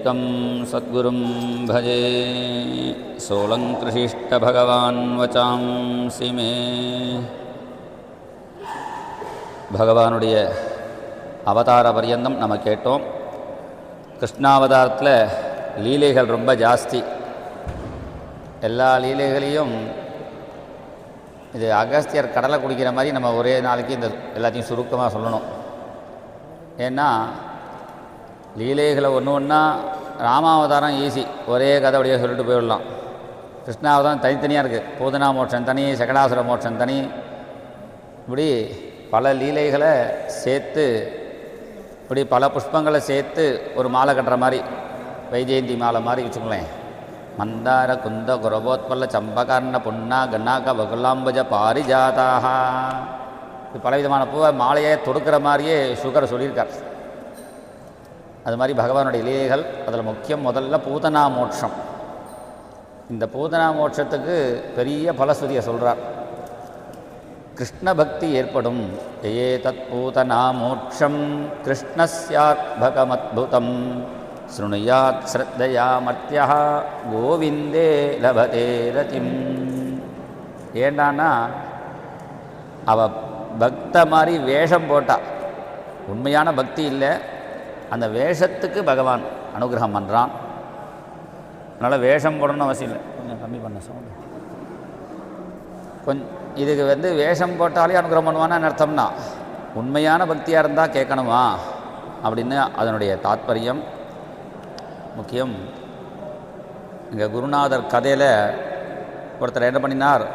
एकं सद्गुरुं भजे सोलङ्कृशिष्टभगवान् वचांसि मे. பகவானுடைய அவதார பரியந்தம் நம்ம கேட்டோம். கிருஷ்ணாவதாரத்தில் லீலைகள் ரொம்ப ஜாஸ்தி. எல்லா லீலைகளையும் இது அகஸ்தியர் கடலை குடிக்கிற மாதிரி நம்ம ஒரே நாளைக்கு இந்த எல்லாத்தையும் சுருக்கமாக சொல்லணும். ஏன்னா லீலைகளை ஒன்று ஒன்றா ராமாவதாரம் ஈஸி, ஒரே கதை அப்படியே சொல்லிட்டு போயிடலாம். கிருஷ்ணாவதாரம் தனித்தனியாக இருக்குது. பூதனா மோட்சம் தனி, சகடாசுர மோட்சம் தனி, இப்படி பல லீலைகளை சேர்த்து, இப்படி பல புஷ்பங்களை சேர்த்து ஒரு மாலை கட்டுற மாதிரி, வைஜெயந்தி மாலை மாதிரி வச்சுக்கலேன். மந்தார குந்த குரபோத்பல்ல சம்பகர்ண புன்னா கண்ணாக்க வகுலாம்பஜ பாரிஜாதாக, இது பலவிதமான பூவை மாலையை தொடுக்கிற மாதிரியே சுகர் சொல்லியிருக்கார். அது மாதிரி பகவானுடைய லீலைகள். அதில் முக்கியம் முதல்ல பூதனா மோட்சம். இந்த பூதனா மோட்சத்துக்கு பெரிய பலஸ்ருதியை சொல்கிறார். கிருஷ்ண பக்தி ஏற்படும். ஏ தத் பூதனா மோட்சம் கிருஷ்ணஸ்யாத் பகமத்புதம் ஸ்ருணுயாத் ஸ்ரத்தையா மர்த்தியா கோவிந்தே லபதே ரதிம். ஏண்டானா அவ பக்த மாதிரி வேஷம் போட்டா, உண்மையான பக்தி இல்லை. அந்த வேஷத்துக்கு பகவான் அனுகிரகம் பண்ணுறான். அதனால் வேஷம் போடணும்னு அவசியம் இல்லை. கொஞ்சம் கம்மி பண்ண சவுண்டு. இதுக்கு வேஷம் போட்டாலே அனுகிரகம் பண்ணுவான்னு அர்த்தம்னா, உண்மையான பக்தியாக இருந்தால் கேட்கணுமா அப்படின்னு அதனுடைய தாத்பரியம் முக்கியம். இங்கே குருநாதர் கதையில் ஒருத்தர் என்ன பண்ணினார்,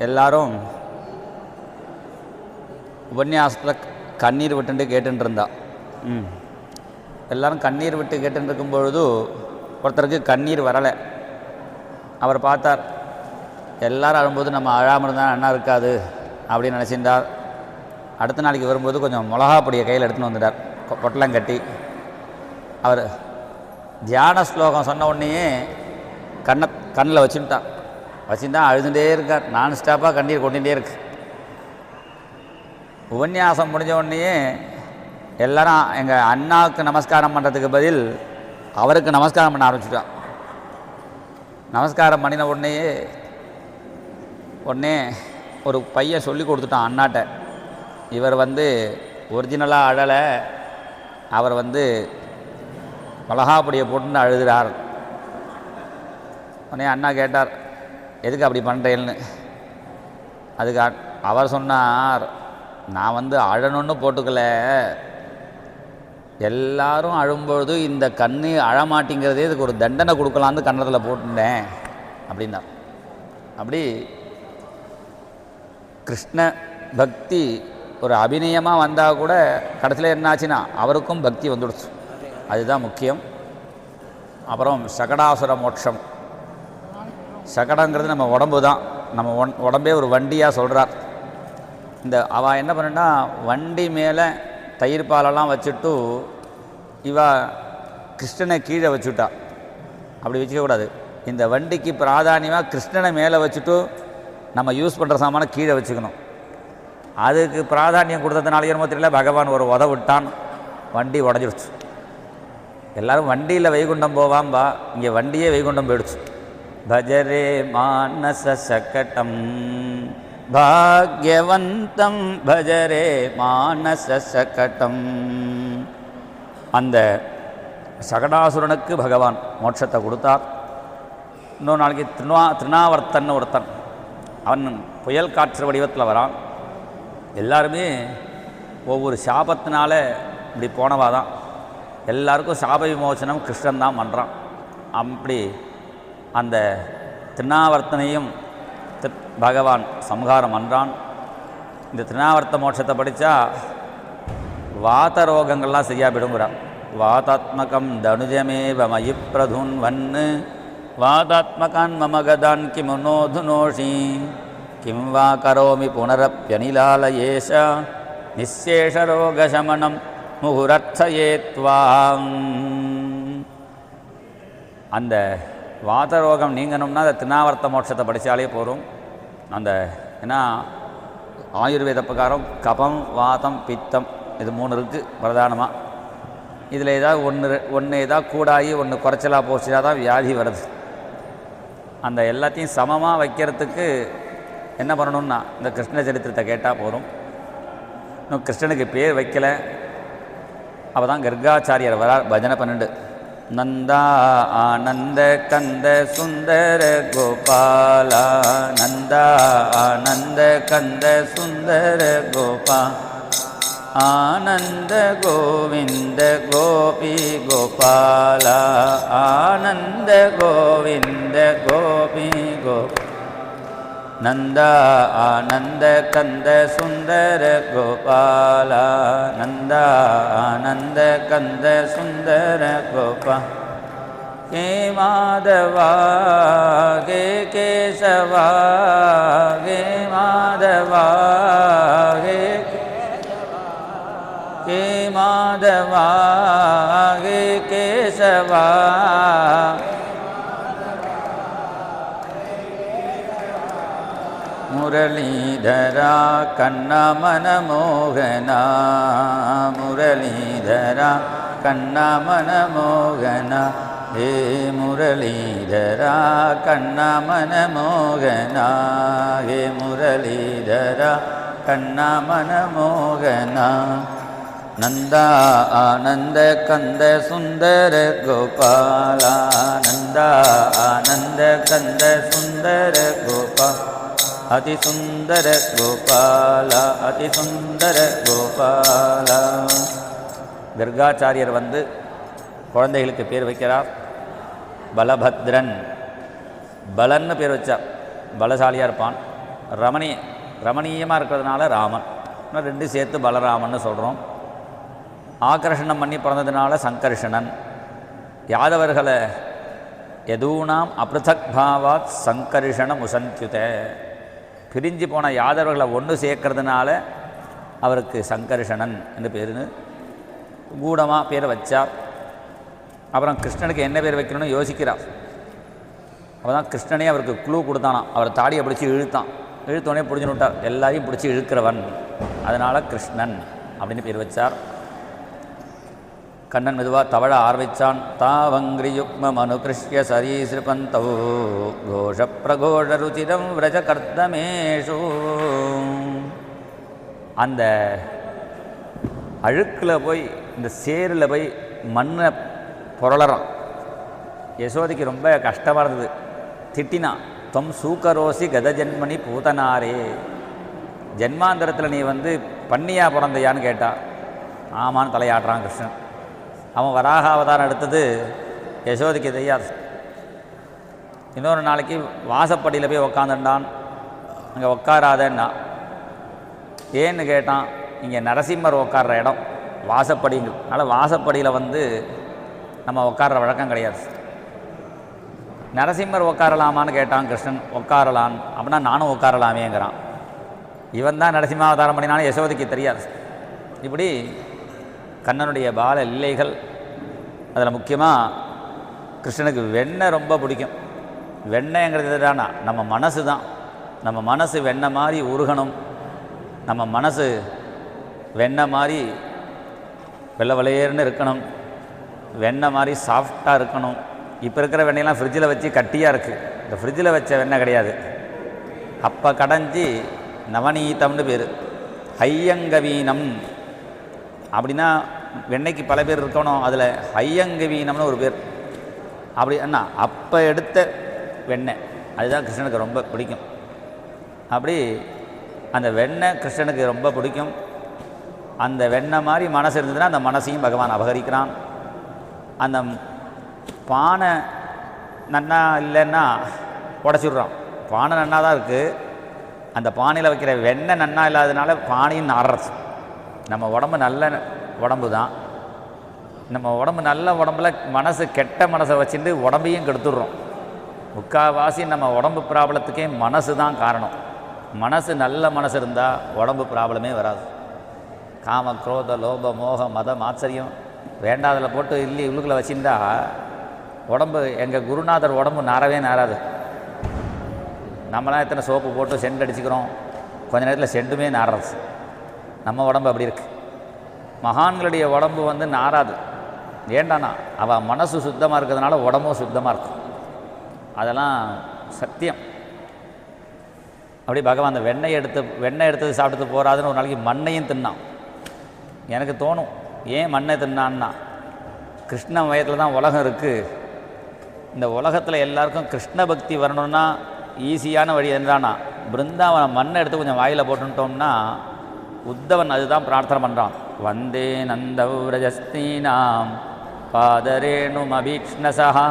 எல்லாரும் உபன்யாசத்தில் கண்ணீர் விட்டுட்டு கேட்டுன்னு இருந்தா. எல்லோரும் கண்ணீர் விட்டு கேட்டுன்னு இருக்கும் பொழுது ஒருத்தருக்கு கண்ணீர் வரலை. அவர் பார்த்தார், எல்லோரும் அழும்போது நம்ம அழாமல் இருந்தால் நல்லா இருக்காது அப்படின்னு நினச்சிருந்தார். அடுத்த நாளைக்கு வரும்போது கொஞ்சம் மிளகா பொடியை கையில் எடுத்துன்னு வந்துட்டார், பொட்டலம் கட்டி. அவர் தியான ஸ்லோகம் சொன்ன உடனேயே கண்ணில் வச்சுருந்தா அழுதுகிட்டே இருக்கார். நான் ஸ்டாப்பாக கண்ணீர் கொண்டுகிட்டே இருக்கு. உபன்யாசம் முடிஞ்ச உடனேயே எல்லாரும் எங்கள் அண்ணாவுக்கு நமஸ்காரம் பண்ணுறதுக்கு பதில் அவருக்கு நமஸ்காரம் பண்ண ஆரம்பிச்சுட்டான். நமஸ்காரம் பண்ணின உடனே ஒரு பையன் சொல்லி கொடுத்துட்டான் அண்ணாட்ட, இவர் ஒரிஜினலாக அழலை, அவர் மிளகாப்பொடியை போட்டுன்னு அழுகிறார். உடனே அண்ணா கேட்டார், எதுக்கு அப்படி பண்ணுறேன்னு. அதுக்கு அவர் சொன்னார், நான் அழணுன்னு போட்டுக்கல, எல்லாரும் அழும்பொழுது இந்த கண்ணு அழமாட்டிங்கிறதே இதுக்கு ஒரு தண்டனை கொடுக்கலான்னு கன்னத்தில் போட்டுட்டேன் அப்படின்னார். அப்படி கிருஷ்ண பக்தி ஒரு அபிநயமாக வந்தால் கூட கடைசியில் என்னாச்சுன்னா அவருக்கும் பக்தி வந்துடுச்சு. அதுதான் முக்கியம். அப்புறம் சகடாசுர மோட்சம். சகடங்கிறது நம்ம உடம்பு தான். நம்ம உடம்பே ஒரு வண்டியாக சொல்கிறார். அவள் என்ன பண்ணுன்னா, வண்டி மேலே தயிர் பாலெல்லாம் வச்சுட்டு கிருஷ்ணனை கீழே வச்சுட்டா. அப்படி வச்சுக்கக்கூடாது. இந்த வண்டிக்கு பிராதானியமாக கிருஷ்ணனை மேலே வச்சுட்டு நம்ம யூஸ் பண்ணுற சாமான கீழே வச்சுக்கணும். அதுக்கு பிராதானியம் கொடுத்ததுனால என்னமோ தெரியல, பகவான் ஒரு விட்டான், வண்டி உடஞ்சிடுச்சு. எல்லோரும் வண்டியில் வைகுண்டம் போவாம்பா, இங்கே வண்டியே வைகுண்டம் போயிடுச்சு. பஜரே மானச சகடம் பாக்யவந்தம் பஜரே மானச சகடம். அந்த சகடாசுரனுக்கு பகவான் மோட்சத்தை கொடுத்தார். இன்னொரு நாளைக்கு திருநாவர்த்தன் ஒருத்தன், அவன் புயல் காற்று வடிவத்தில் வரான். எல்லாருமே ஒவ்வொரு சாபத்தினால இப்படி போனவா தான். எல்லாருக்கும் சாப விமோசனம் கிருஷ்ணன் தான் பண்ணுறான். அப்படி அந்த திருநாவர்த்தனையும் பகவான் சம்ஹாரம் பண்ணுறான். இந்த திருநாவர்த்த மோட்சத்தை படித்தா வாத ரோகங்கள்லாம் சரியாக விடுங்கிறான். வாதாத்மகம் தனுஜமேவ மயி பிரதுன் வன்னு வாதாத்மகான் மமகதான் கிமுனோதுனோஷி கிம் வா கரோமி புனரப்யனிலாலயேஷ நிசேஷரோகசமனம் முகுரர்த்தயேத்வாம். அந்த வாதரோகம் நீங்கணும்னா அந்த திருநாவர்த்த மோட்சத்தை படித்தாலே போகும். ஏன்னா ஆயுர்வேத பிரகாரம் கபம் வாதம் பித்தம் இது 3 இருக்குது பிரதானமாக. இதில் ஏதாவது ஒன்று ஏதாவது கூடாகி ஒன்று குறைச்சலாக போச்சுனா தான் வியாதி வருது. அந்த எல்லாத்தையும் சமமாக வைக்கிறதுக்கு என்ன பண்ணணும்னா இந்த கிருஷ்ண சரித்திரத்தை கேட்டால் போதும். இன்னும் கிருஷ்ணனுக்கு பேர் வைக்கலை. அப்போ தான் கர்காச்சாரியர் வரார். பஜனை 12 நந்தா ஆனந்த கந்த சுந்தர கோபாலா, நந்தா ஆனந்த கந்த சுந்தர கோபா, ஆனந்த கோவிந்த கோபி கோபாலா, ஆனந்த கோவிந்த கோபி கோபா, நந்தா ஆனந்த கந்த சுந்தர கோபாலா, நந்தா ஆனந்த கந்த சுந்தர கோபா, ஹே மாதவா ஹே கேசவா, ஹே மாதவா ஹே மாதவா ஹே கேசவா, முரளீதரா கண்ணா மனமோகனா, முரளீதரா கண்ணா மனமோகனா, ஹே முரளீதரா கண்ணா மனமோகனா, ஹே முரளீதரா கண்ணா மனமோகனா, நந்தா ஆனந்த கந்த சுந்தர கோபாலா, நந்தா ஆனந்த கந்த சுந்தர கோபா, அதிசுந்தர கோபாலா, அதிசுந்தர கோபாலா. கர்காச்சாரியர் வந்து குழந்தைகளுக்கு பேர் வைக்கிறார். பலபத்ரன், பலன்னு பேர் வச்சார். பலசாலியாக இருப்பான். ரமணீயமாக இருக்கிறதுனால ராமன். இன்னும் 2 சேர்த்து பலராமன்னு சொல்கிறோம். ஆகர்ஷணம் பண்ணி பிறந்ததுனால சங்கர்ஷணன். யாதவர்களை யதூனாம் அப்ருதக் பாவாத் சங்கர்ஷண முசந்தியுத, பிரிஞ்சு போன யாதவர்களை ஒன்று சேர்க்கறதுனால அவருக்கு சங்கர்ஷணன் என்று பேருன்னு கூடமாக பேரை வச்சார். அப்புறம் கிருஷ்ணனுக்கு என்ன பேர் வைக்கணும்னு யோசிக்கிறார். அப்போ தான் கிருஷ்ணனே அவருக்கு குழு கொடுத்தானான். அவர் தாடியை பிடிச்சி இழுத்தான். இழுத்தோடனே பிடிச்சுன்னு விட்டார். எல்லாரையும் பிடிச்சி இழுக்கிறவன், அதனால் கிருஷ்ணன் அப்படின்னு பேர் வச்சார். கண்ணன் மெதுவாக தவழ ஆரம்பித்தான். தாவங்கிரி யுக்மம் அனுகிருஷ்ய சரீசிருபந்தோ கோஷ பிரகோஷ ருச்சிரம் விரஜ கர்த்தமேஷு. அந்த அழுக்கில் போய் இந்த சேரில் போய் மண்ணை புரளறான். யசோதைக்கு ரொம்ப கஷ்டமாக இருந்தது. திட்டினான். தொம் சூக்கரோசி கதஜன்மணி பூதனாரே, ஜென்மாந்தரத்தில் நீ வந்து பண்ணியா பிறந்தையான்னு கேட்டா. ஆமான்னு தலையாடுறான் கிருஷ்ணன். அவன் வராக அவதாரம் எடுத்தது யசோதைக்கு தெரியாது. இன்னொரு நாளைக்கு வாசப்படியில் போய் உக்காந்துட்டான். அங்கே உட்காராதன்னா. ஏன்னு கேட்டான். இங்கே நரசிம்மர் உட்கார்ற இடம் வாசப்படிங்க. அதனால் வாசப்படியில் வந்து நம்ம உட்கார்ற வழக்கம் கிடையாது. நரசிம்மர் உட்காரலாமான்னு கேட்டான் கிருஷ்ணன். உட்காரலான். அப்படின்னா நானும் உட்காரலாமேங்கிறான். இவன் தான் நரசிம்மாவதாரம் பண்ணினாலும் யசோதைக்கு தெரியாது. இப்படி கண்ணனுடைய பால லீலைகள். அதில் முக்கியமாக கிருஷ்ணனுக்கு வெண்ணெய் ரொம்ப பிடிக்கும். வெண்ணெய்ங்கிறது தானா நம்ம மனசு தான். நம்ம மனசு வெண்ணெய் மாதிரி உருகணும். நம்ம மனசு வெண்ணெய் மாதிரி வெள்ளை வெளையர்னு இருக்கணும். வெண்ணெய் மாதிரி சாஃப்டாக இருக்கணும். இப்போ இருக்கிற வெண்ணெயெல்லாம் ஃப்ரிட்ஜில் வச்சு கட்டியாக இருக்குது. இந்த ஃப்ரிட்ஜில் வச்ச வெண்ணெய் கிடையாது. அப்போ கடைஞ்சி நவநீதம்னு பேர். ஹையங்கவீனம் அப்படின்னா வெண்ணெய்க்கு பல பேர் இருக்கணும். அதில் ஹையங்கவீனம்னு ஒரு பேர். அப்படி அண்ணா அப்போ எடுத்த வெண்ணெய் அதுதான் கிருஷ்ணனுக்கு ரொம்ப பிடிக்கும். அப்படி அந்த வெண்ணெய் கிருஷ்ணனுக்கு ரொம்ப பிடிக்கும். அந்த வெண்ணெய் மாதிரி மனசு இருந்ததுன்னா அந்த மனசையும் பகவான் அபகரிக்கிறான். அந்த பானை நன்னா இல்லைன்னா உடச்சிடுறான். பானை நன்னா தான் இருக்குது. அந்த பானையில் வைக்கிற வெண்ணெய் நன்னா இல்லாததுனால பானையும் நாடுறது. நம்ம உடம்பு நல்ல உடம்பு தான். நம்ம உடம்பு நல்ல உடம்புல மனசு கெட்ட மனசை வச்சுட்டு உடம்பையும் கெடுத்துடுறோம். முக்கால்வாசி நம்ம உடம்பு ப்ராப்ளத்துக்கே மனசு தான் காரணம். மனசு நல்ல மனசு இருந்தால் உடம்பு ப்ராப்ளமே வராது. காம குரோத லோப மோக மதம் ஆச்சரியம் வேண்டாதில் போட்டு இல்லி உள்ளுக்குள்ளே வச்சுருந்தா உடம்பு எங்கள் குருநாதர் உடம்பு நாரவே நாராது. நம்மளாம் எத்தனை சோப்பு போட்டு சென்ட் அடிச்சுக்கிறோம். கொஞ்ச நேரத்தில் செண்டுமே நாடுறது. நம்ம உடம்பு அப்படி இருக்குது. மகான்களுடைய உடம்பு வந்து நாராது. ஏண்டானா அவள் மனசு சுத்தமாக இருக்கிறதுனால உடம்பும் சுத்தமாக இருக்கும். அதெல்லாம் சத்தியம். அப்படி பகவான் அந்த வெண்ணெய் எடுத்தது சாப்பிட்டு போகாதுன்னு ஒரு நாளைக்கு மண்ணையும் தின்னான். எனக்கு தோணும், ஏன் மண்ணை தின்னான்னா, கிருஷ்ண வயத்தில் தான் உலகம் இருக்குது. இந்த உலகத்தில் எல்லாருக்கும் கிருஷ்ண பக்தி வரணும்னா ஈஸியான வழி என்னன்னா, பிருந்தாவன மண்ணை எடுத்து கொஞ்சம் வாயில் போட்டுட்டோம்னா, உத்தவன் அதுதான் பிரார்த்தனை பண்ணுறான். வந்தே நந்தவ்ரஜஸ்தீனாம் பாதரேணும் அபீக்ஷ்ணசா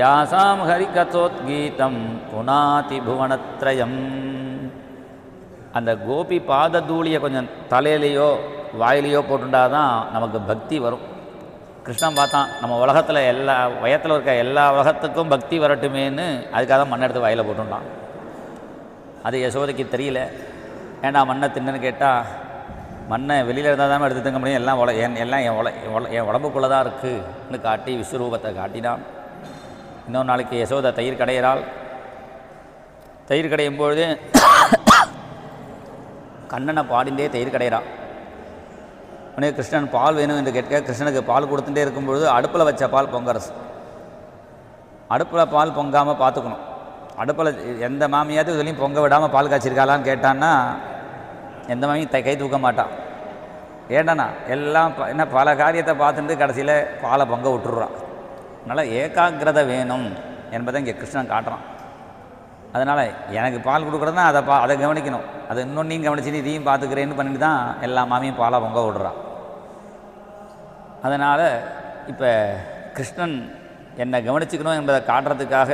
யாசாம் ஹரிகதோத்கீதம் புனாதி புவனத்ரயம். அந்த கோபி பாததூளியை கொஞ்சம் தலையிலையோ வாயிலையோ போட்டுட்டாதான் நமக்கு பக்தி வரும். கிருஷ்ணன் பார்த்தான், நம்ம உலகத்தில் எல்லா வயத்தில் இருக்க எல்லா உலகத்துக்கும் பக்தி வரட்டுமேன்னு அதுக்காக தான் மண்ணை எடுத்து வாயில் போட்டுட்டான். அது யசோதைக்கு தெரியல. ஏண்டா மண்ணை தின்னுன்னு கேட்டால், மண்ணை வெளியில் இருந்தால் தான் எடுத்து திங்க முடியும், எல்லாம் என் உடம்புக்குள்ளே தான் இருக்குன்னு காட்டி விஸ்வரூபத்தை காட்டினான். இன்னொரு நாளைக்கு யசோதை தயிர் கடையிறாள். தயிர் கடையும் பொழுது கண்ணனை பாடிண்டே தயிர் கடையிறான். உடனே கிருஷ்ணன் பால் வேணும் என்று கேட்க, கிருஷ்ணனுக்கு பால் கொடுத்துட்டே இருக்கும்பொழுது அடுப்பில் வச்ச பால் பொங்கரசு. அடுப்பில் பால் பொங்காமல் பார்த்துக்கணும். அடுப்பில் எந்த மாமியாவது இதுலேயும் பொங்க விடாமல் பால் காய்ச்சிருக்காளான்னு கேட்டான்னா எந்த மாமியும் கை தூக்க மாட்டான். ஏண்டானா எல்லாம் என்ன பல காரியத்தை பார்த்துட்டு கடைசியில் பாலை பொங்க விட்டுடுறான். அதனால் ஏகாகிரதை வேணும் என்பதை இங்கே கிருஷ்ணன் காட்டுறான். அதனால் எனக்கு பால் கொடுக்குறதுனா அதை கவனிக்கணும். அதை இன்னொன்னையும் கவனிச்சு இதையும் பார்த்துக்கிறேன்னு பண்ணிட்டு தான் எல்லா மாமியும் பாலை பொங்க விடுறான். அதனால் இப்போ கிருஷ்ணன் என்னை கவனிச்சுக்கணும் என்பதை காட்டுறதுக்காக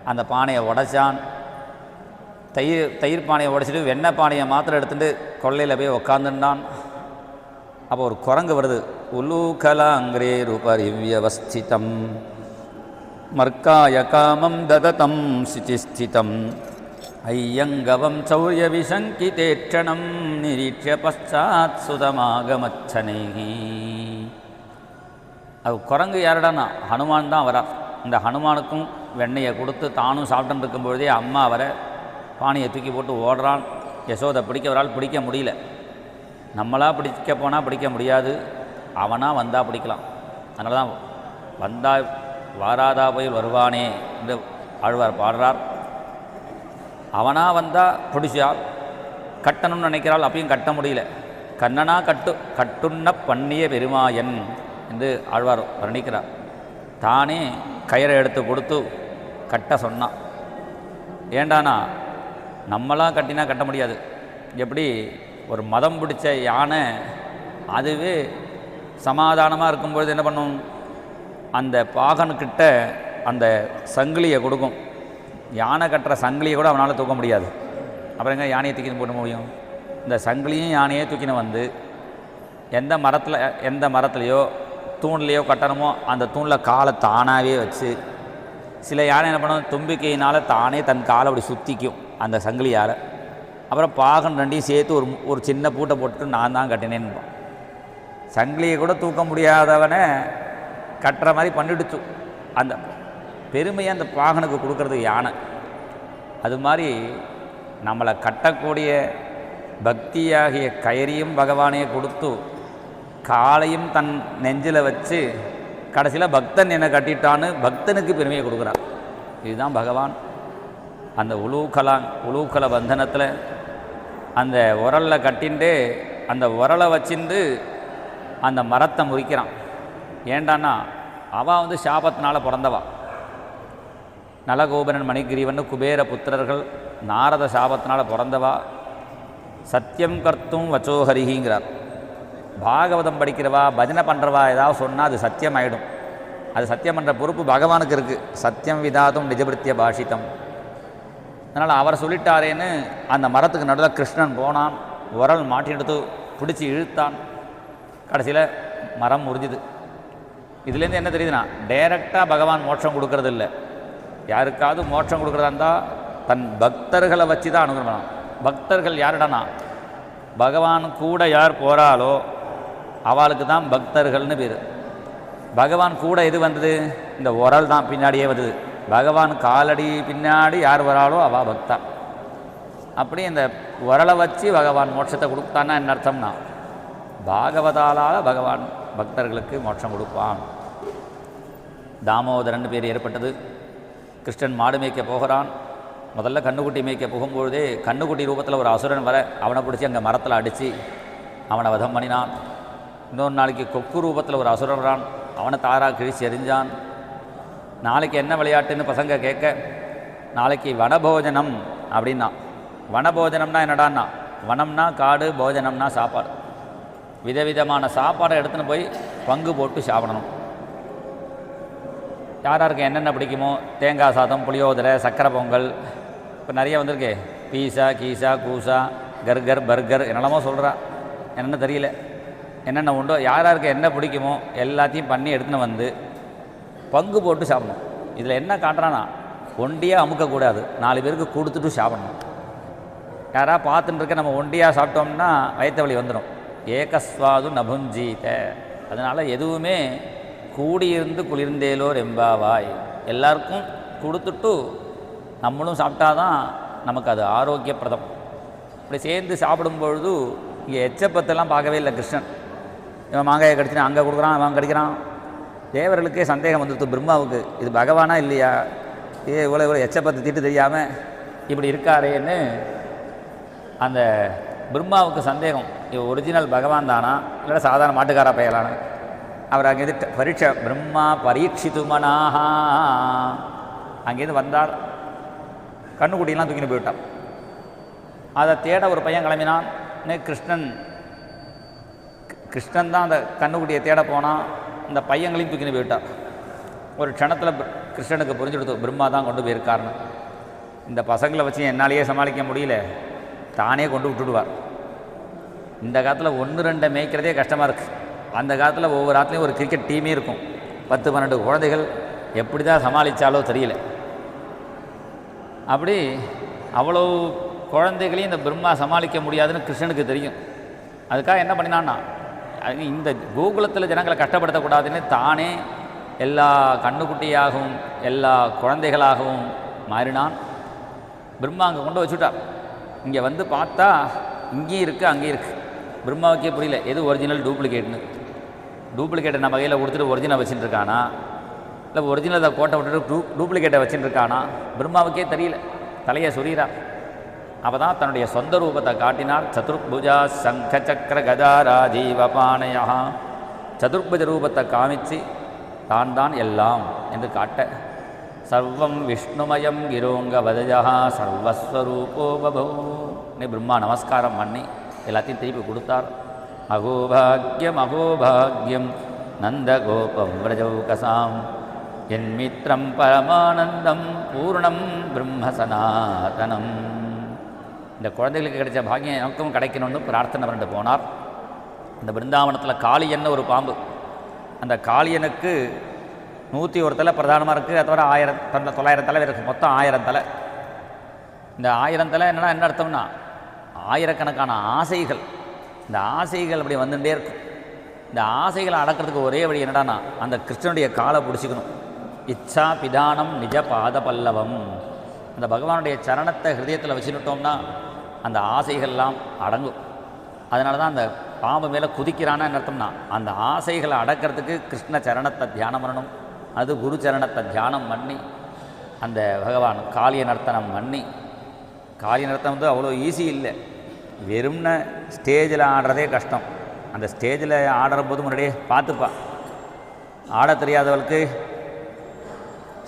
அந்த பானையை உடைச்சான். தயிர் பானையை உடைச்சிட்டு வெண்ணெய் பானையை மாத்திரம் எடுத்துகிட்டு கொள்ளையில் போய் உக்காந்துட்டான். அப்போ ஒரு குரங்கு வருது. உலூகலாங்கிரே ரூபரிவ்யவஸ்திதம் மர்க்காய காமம் தததம் சிதிஸ்திதம் ஐயங்கவம் சௌரிய விசங்கிதேட்சணம் நிரீட்ச பச்சாத் சுதமாகமச்சனைகி. அது குரங்கு யாருடானா ஹனுமான் தான் வரார். இந்த ஹனுமானுக்கும் வெண்ணெயை கொடுத்து தானும் சாப்பிட்டு இருக்கும்பொழுதே அம்மா வர பானையை தூக்கி போட்டு ஓடுறான். யசோதை பிடிக்க வரால் பிடிக்க முடியல. நம்மளாக பிடிக்க போனால் பிடிக்க முடியாது, அவனாக வந்தால் பிடிக்கலாம். அதனால தான் வந்தா வாராதா போய் வருவானே என்று ஆழ்வார் பாடுறார். அவனாக வந்தால் பிடிச்சால் கட்டணும்னு நினைக்கிறாள், அப்பயும் கட்ட முடியல. கண்ணனா கட்டுண்ண பண்ணிய பெருமாயன் என்று ஆழ்வார் வர்ணிக்கிறார். தானே கயிறை எடுத்து கொடுத்து கட்ட சொன்னான். ஏண்டானா நம்மளாம் கட்டினா கட்ட முடியாது. எப்படி ஒரு மதம் பிடிச்ச யானை அதுவே சமாதானமாக இருக்கும்பொழுது என்ன பண்ணும், அந்த பாகனுக்கிட்ட அந்த சங்கிலியை கொடுக்கும். யானை கட்டுற சங்கிலியை கூட அவனால் தூக்க முடியாது. அப்புறம் எங்கே யானையை தூக்கின்னு போட முடியும்? இந்த சங்கிலியும் யானையே தூக்கின்னு வந்து எந்த மரத்துலையோ தூண்லேயோ கட்டணுமோ அந்த தூணில் காலை தானாகவே வச்சு, சில யானை என்ன பண்ணும், தும்பிக்கையினால் தானே தன் காலை அப்படி சுற்றிக்கும் அந்த சங்கிலியால். அப்புறம் பாகன் ரெண்டையும் சேர்த்து ஒரு சின்ன பூட்டை போட்டு நான் தான் கட்டினேன்னு. சங்கிலியை கூட தூக்க முடியாதவனை கட்டுற மாதிரி பண்ணிடுச்சு. அந்த பெருமையை அந்த பாகனுக்கு கொடுக்கறது யானை. அது மாதிரி நம்மளை கட்டக்கூடிய பக்தியாகிய கயிறையும் பகவானே கொடுத்து காலையும் தன் நெஞ்சில் வச்சு கடைசியில் பக்தன் என்னை கட்டிட்டான்னு பக்தனுக்கு பெருமையை கொடுக்குறான். இதுதான் பகவான். அந்த உலூக்கல பந்தனத்தில் அந்த உரலில் கட்டின்ட்டு அந்த உரலை வச்சுட்டு அந்த மரத்தை முறிக்கிறான். ஏண்டான்னா அவள் சாபத்தினால் பிறந்தவா. நலகோபரன் மணிகிரீவன் குபேர புத்திரர்கள் நாரத சாபத்தினால் பிறந்தவா. சத்தியம் கர்த்தும் வச்சோஹரிங்கிறார். பாகவதம் படிக்கிறவா பஜனை பண்ணுறவா ஏதாவது சொன்னால் அது சத்தியம் ஆகிடும். அது சத்தியம் பண்ணுற பொறுப்பு பகவானுக்கு இருக்குது. சத்தியம் விதாதும் நிஜபிருத்திய பாஷிதம். அதனால் அவர் சொல்லிட்டாரேன்னு அந்த மரத்துக்கு நடுவில் கிருஷ்ணன் போனான். உரல் மாட்டி எடுத்து பிடிச்சி இழுத்தான். கடைசியில் மரம் முறிஞ்சுது. இதுலேருந்து என்ன தெரியுதுன்னா, டைரெக்டாக பகவான் மோட்சம் கொடுக்கறது இல்லை. யாருக்காவது மோட்சம் கொடுக்குறதா இருந்தால் தன் பக்தர்களை வச்சு தான் அனுகிரகம். பக்தர்கள் யாருடானா, பகவான் கூட யார் போகிறாளோ அவளுக்கு தான் பக்தர்கள்னு பேர். பகவான் கூட எது வந்தது, இந்த உரல் தான் பின்னாடியே வந்தது. பகவான் காலடி பின்னாடி யார் வராளோ அவள் பக்தா. அப்படி இந்த உரலை வச்சு பகவான் மோட்சத்தை கொடுத்தான்னா என்ன அர்த்தம்னா, பாகவதாலால் பகவான் பக்தர்களுக்கு மோட்சம் கொடுப்பான். தாமோதரன் பேர் ஏற்பட்டது. கிருஷ்ணன் மாடு மேய்க்க போகிறான். முதல்ல கண்ணுக்குட்டி மேய்க்க போகும்பொழுதே கண்ணுக்குட்டி ரூபத்தில் ஒரு அசுரன் வர அவனை பிடிச்சி அங்கே மரத்தில் அடித்து அவனை வதம் பண்ணினான். இன்னொரு நாளைக்கு கொக்கு ரூபத்தில் ஒரு அசுரன் வரான், அவனை தாராக கிழிச்சு எறிஞ்சான். நாளைக்கு என்ன விளையாட்டுன்னு பசங்க கேட்க, நாளைக்கு வனபோஜனம் அப்படின்னா. வனபோஜனம்னா என்னடான்னா, வனம்னா காடு, போஜனம்னா சாப்பாடு. விதவிதமான சாப்பாடை எடுத்துன்னு போய் பங்கு போட்டு சாப்பிடணும். யாராருக்கு என்னென்ன பிடிக்குமோ, தேங்காய் சாதம், புளியோதரை, சக்கரை பொங்கல், இப்போ நிறைய வந்திருக்கு, பீஸா, கீஸா, கூசா, கர்கர், பர்கர், என்னெல்லாமோ சொல்கிறா, என்னென்ன தெரியல. என்னென்ன உண்டோ யாராருக்கு என்ன பிடிக்குமோ எல்லாத்தையும் பண்ணி எடுத்துன்னு வந்து பங்கு போட்டு சாப்பிடணும். இதில் என்ன காட்டுறான்னா, ஒண்டியாக அமுக்கக்கூடாது, 4 பேருக்கு கொடுத்துட்டு சாப்பிடணும். யாராக பார்த்துட்டு இருக்க நம்ம ஒண்டியாக சாப்பிட்டோம்னா வயிற்று வலி வந்துடும். ஏகஸ்வாது நபுஞ்சீத. அதனால் எதுவுமே கூடியிருந்து குளிர்ந்தேலோர் எம்பாவாய், எல்லாருக்கும் கொடுத்துட்டு நம்மளும் சாப்பிட்டாதான் நமக்கு அது ஆரோக்கியப்பிரதம். இப்படி சேர்ந்து சாப்பிடும்பொழுது இங்கே எச்சப்பத்தெல்லாம் பார்க்கவே இல்லை கிருஷ்ணன். இவன் மாங்காயை கடிச்சினா அங்கே கொடுக்குறான், அவன் கடிக்கிறான். தேவர்களுக்கே சந்தேகம் வந்துடுது பிரம்மாவுக்கு, இது பகவானா இல்லையா, இவ்வளோ எச்சப்பத்து திட்டு தெரியாமல் இப்படி இருக்காரேன்னு அந்த பிரம்மாவுக்கு சந்தேகம். இவன் ஒரிஜினல் பகவான் தானா இல்லை சாதாரண மாட்டுக்காரா பெயலான. அவர் அங்கேருந்து பரீட்சை, பிரம்மா பரீட்சித்துமனாகா அங்கேருந்து வந்தார். கண்ணுக்குட்டியெல்லாம் தூக்கின்னு போய்விட்டான். அதை தேட ஒரு பையன் கிளம்பினான். கிருஷ்ணன் தான் அந்த கண்ணுக்குட்டியை தேட போனான். இந்த பையங்களையும் தூக்கின்னு போய்விட்டார். ஒரு க்ஷணத்தில் கிருஷ்ணனுக்கு புரிஞ்சுடுத்து பிரம்மா தான் கொண்டு போயிருக்காருன்னு. இந்த பசங்களை வச்சு என்னாலேயே சமாளிக்க முடியல, தானே கொண்டு விட்டுடுவார். இந்த காலத்தில் 1-2 மேய்க்கிறதே கஷ்டமாக இருக்குது. அந்த காலத்தில் ஒவ்வொரு ஆற்றுலையும் ஒரு கிரிக்கெட் டீமே இருக்கும். 10-12 குழந்தைகள் எப்படி தான் சமாளித்தாலோ தெரியல. அப்படி அவ்வளோ குழந்தைகளையும் இந்த பிரம்மா சமாளிக்க முடியாதுன்னு கிருஷ்ணனுக்கு தெரியும். அதுக்காக என்ன பண்ணினான்னா, இந்த கோகுலத்தில் ஜனங்களை கஷ்டப்படுத்தக்கூடாதுன்னு தானே எல்லா கண்ணுக்குட்டியாகவும் எல்லா குழந்தைகளாகவும் மாறினான். பிரம்மா அங்கே கொண்டு வச்சுட்டார். இங்கே வந்து பார்த்தா இங்கேயும் இருக்குது அங்கேயும் இருக்குது. பிரம்மாவுக்கே புரியல எது ஒரிஜினல் டூப்ளிகேட்னு. டூப்ளிகேட்டை நம்ம கையில் கொடுத்துட்டு ஒரிஜினல் வச்சுட்டு இருக்கானா, இல்லை ஒரிஜினலை கோட்டை விட்டுட்டு டூப்ளிகேட்டை வச்சுட்டு இருக்கானா, பிரம்மாவுக்கே தெரியல. தலையை சொறிகிறார். அப்போ தான் தன்னுடைய சொந்த ரூபத்தை காட்டினார். சதுர்புஜா சங்க சக்கர கதா ராஜீவ பாணயா. சதுர்புஜ ரூபத்தை காமிச்சு தான் தான் எல்லாம் என்று காட்ட, சர்வம் விஷ்ணுமயம் கிரோங்க வதஜா சர்வஸ்வரூபோ பபோ பிரம்மா நமஸ்காரம் பண்ணி எல்லாத்தையும் திருப்பி கொடுத்தார். அகோபாகியம் அகோபாகியம் நந்தகோபம் விரஜௌகசாம் என் மித்ரம் பரமானந்தம் பூர்ணம் பிரம்ம சனாதனம். இந்த குழந்தைகளுக்கு கிடைச்ச பாக்கியம் எனக்கும் கிடைக்கணும்னு பிரார்த்தனை பண்ணிட்டு போனார். இந்த பிருந்தாவனத்தில் காளியன்னு ஒரு பாம்பு. அந்த காளியனுக்கு 101 தலை பிரதானமாக இருக்குது. அது தவிர 900 தலை இருக்குது. மொத்தம் 1000 தலை. இந்த 1000 தலை என்னென்னா என்ன அர்த்தம்னா, ஆயிரக்கணக்கான ஆசைகள். இந்த ஆசைகள் அப்படி வந்துட்டே இருக்கும். இந்த ஆசைகளை அடக்கிறதுக்கு ஒரே வழி என்னடானா, அந்த கிருஷ்ணனுடைய காலை பிடிச்சிக்கணும். இச்சா பிதானம் நிஜ பாத பல்லவம். அந்த பகவானுடைய சரணத்தை ஹிருதயத்தில் வச்சுக்கிட்டோம்னா அந்த ஆசைகள்லாம் அடங்கும். அதனால தான் அந்த பாம்பு மேலே குதிக்கிறானா என்ன அர்த்தம்னா, அந்த ஆசைகளை அடக்கிறதுக்கு கிருஷ்ண சரணத்தை தியானம் பண்ணணும். அது குரு சரணத்தை தியானம் பண்ணி அந்த பகவான் காளிய நர்த்தனம் பண்ணி. காளிய நர்த்தனம் வந்து அவ்வளோ ஈஸி இல்லை. வெறும்ன ஸ்டேஜில் ஆடுறதே கஷ்டம். அந்த ஸ்டேஜில் ஆடுற போது முன்னாடியே பார்த்துப்பா. ஆட தெரியாதவளுக்கு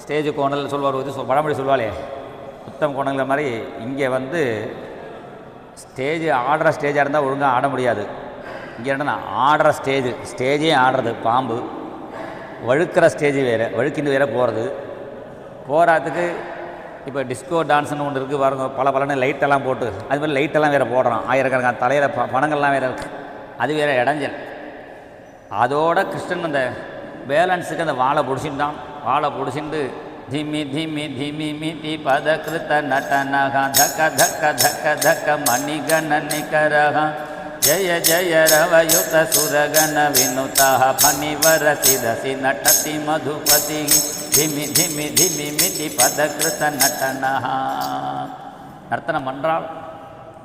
ஸ்டேஜு கோணல் சொல்வார், இது பழமொழி சொல்வாளே உத்தம் கோணங்கிற மாதிரி. இங்கே வந்து ஸ்டேஜ் ஆடுற ஸ்டேஜாக இருந்தால் ஒழுங்காக ஆட முடியாது. இங்கே என்னன்னா ஆடுற ஸ்டேஜே ஆடுறது பாம்பு. வழுக்கிற ஸ்டேஜ் வேறு, வழுக்கின்னு வேறு போகிறதுக்கு இப்போ டிஸ்கோ டான்ஸ்னு ஒன்று இருக்குது பாருங்க. பல லைட்டெல்லாம் போட்டு அது மாதிரி லைட்டெல்லாம் வேறு போடுறான். ஆயிரக்கணக்கான தலையில் பணங்கள்லாம் வேறு இருக்குது. அது வேறு இடைஞ்சல். அதோட கிருஷ்ணன் அந்த பேலன்ஸுக்கு அந்த வாழை பிடிச்சிட்டான். வாழை பிடிச்சிட்டு धिमि धिमि धिमि मिति पदकृत नटनः धक धक धक धक मणिगण निकरः जय जय रवयुत सुरगण विनुतः फणिवरसि रसि नटति मधुपतिः धिमि धिमि धिमि मिति पदकृत नटनः. நர்த்தனம் பண்ணுறாள்.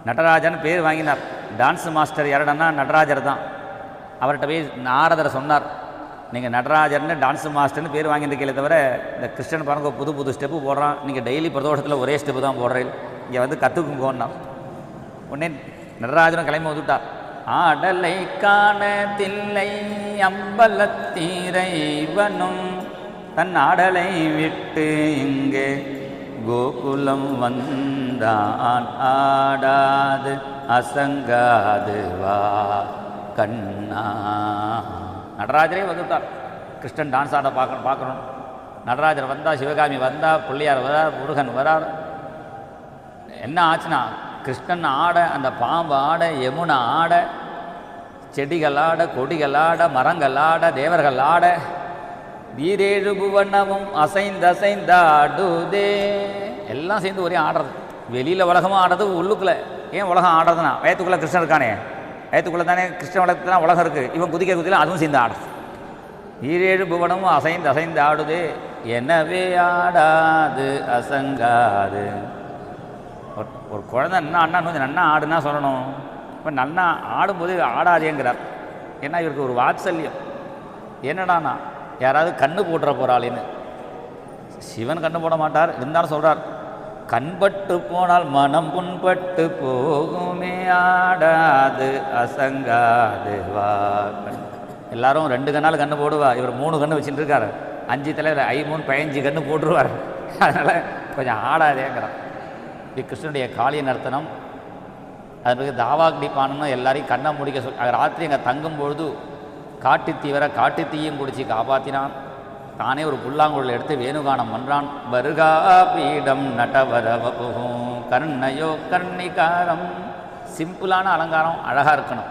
நடராஜன் பேர் வாங்கினார். டான்ஸ் மாஸ்டர் யாருடனா நடராஜர் தான். அவர்கிட்ட போய் நாரதர் சொன்னார், நீங்கள் நடராஜர்னு டான்ஸ் மாஸ்டர்னு பேர் வாங்கியிருக்கீங்களே தவிர இந்த கிருஷ்ணன் பாருங்க புது புது ஸ்டெப்பு போடுறான், நீங்கள் டெய்லி பிரதோஷத்தில் ஒரே ஸ்டெப்பு தான் போடுறீங்க, இங்கே வந்து கற்றுக்குங்கோன்னா. உடனே நடராஜனும் கிளம்பி வந்துட்டார். ஆடலை காண தில்லை அம்பலத்தீரைவனும் தன் ஆடலை விட்டு இங்கே கோகுலம் வந்தான், ஆடாது அசங்காது வா கண்ணா. நடராஜரே வந்துட்டார், கிருஷ்ணன் டான்ஸ் ஆட பார்க்கணும். நடராஜர் வந்தால், சிவகாமி வந்தால், பிள்ளையார் வரார், முருகன் வரார். என்ன ஆச்சுன்னா, கிருஷ்ணன் ஆட, அந்த பாம்பு ஆட, யமுனை ஆட, செடிகள் ஆட, கொடிகள் ஆட, மரங்கள் ஆட, தேவர்கள் ஆட, வீரேழு புவனமும் அசைந்தாடுதே. எல்லாம் சேர்ந்து ஒரே ஆடுறது. வெளியில் உலகமும் ஆடுறது, உள்ளுக்குள்ளே ஏன் உலகம் ஆடுறதுனா, வயத்துக்குள்ளே கிருஷ்ணன் இருக்கானே, வயத்துக்குள்ளே தானே கிருஷ்ண வளத்துக்கு தான் உலகம் இருக்குது. இவன் குதிக்க அதுவும் சேர்ந்து ஆடுறது. ஈரேழு புவனமும் அசைந்து ஆடுதே, எனவே ஆடாது அசங்காது. ஒரு குழந்தை என்ன அண்ணா கொஞ்சம் நன்னா ஆடுனா சொல்லணும். இப்போ நன்னா ஆடும்போது ஆடாதேங்கிறார். ஏன்னா இவருக்கு ஒரு வாத்சல்யம். என்னடானா, யாராவது கண்ணு போட்டுற போகிறாளின்னு. சிவன் கண்ணு போட மாட்டார், இருந்தாலும் சொல்கிறார், கண்பட்டு போனால் மனம் புண்பட்டு போகுமே, ஆடாது அசங்காது வா. எல்லாரும் 2 கண்ணால் கண்ணு போடுவா, இவர் 3 கண்ணு வச்சுட்டு இருக்காரு. 5 தலையில் 15 கண்ணு போட்டுருவார். அதனால் கொஞ்சம் ஆடாதேங்கிறார். இது கிருஷ்ணனுடைய காளிய நர்த்தனம். அது பிறகு தாவாக்னி பானம்னு எல்லாரையும் கண்ணை முடிக்க ராத்திரி அங்கே தங்கும்பொழுது காட்டு தீயும் குடிச்சு காப்பாற்றினான். தானே ஒரு புல்லாங்குழல் எடுத்து வேணுகானம் பண்ணுறான். வருகா பீடம் நடவரவபுகும் கர்ணயோ கர்ணிகாரம். சிம்பிளான அலங்காரம், அழகாக இருக்கணும்.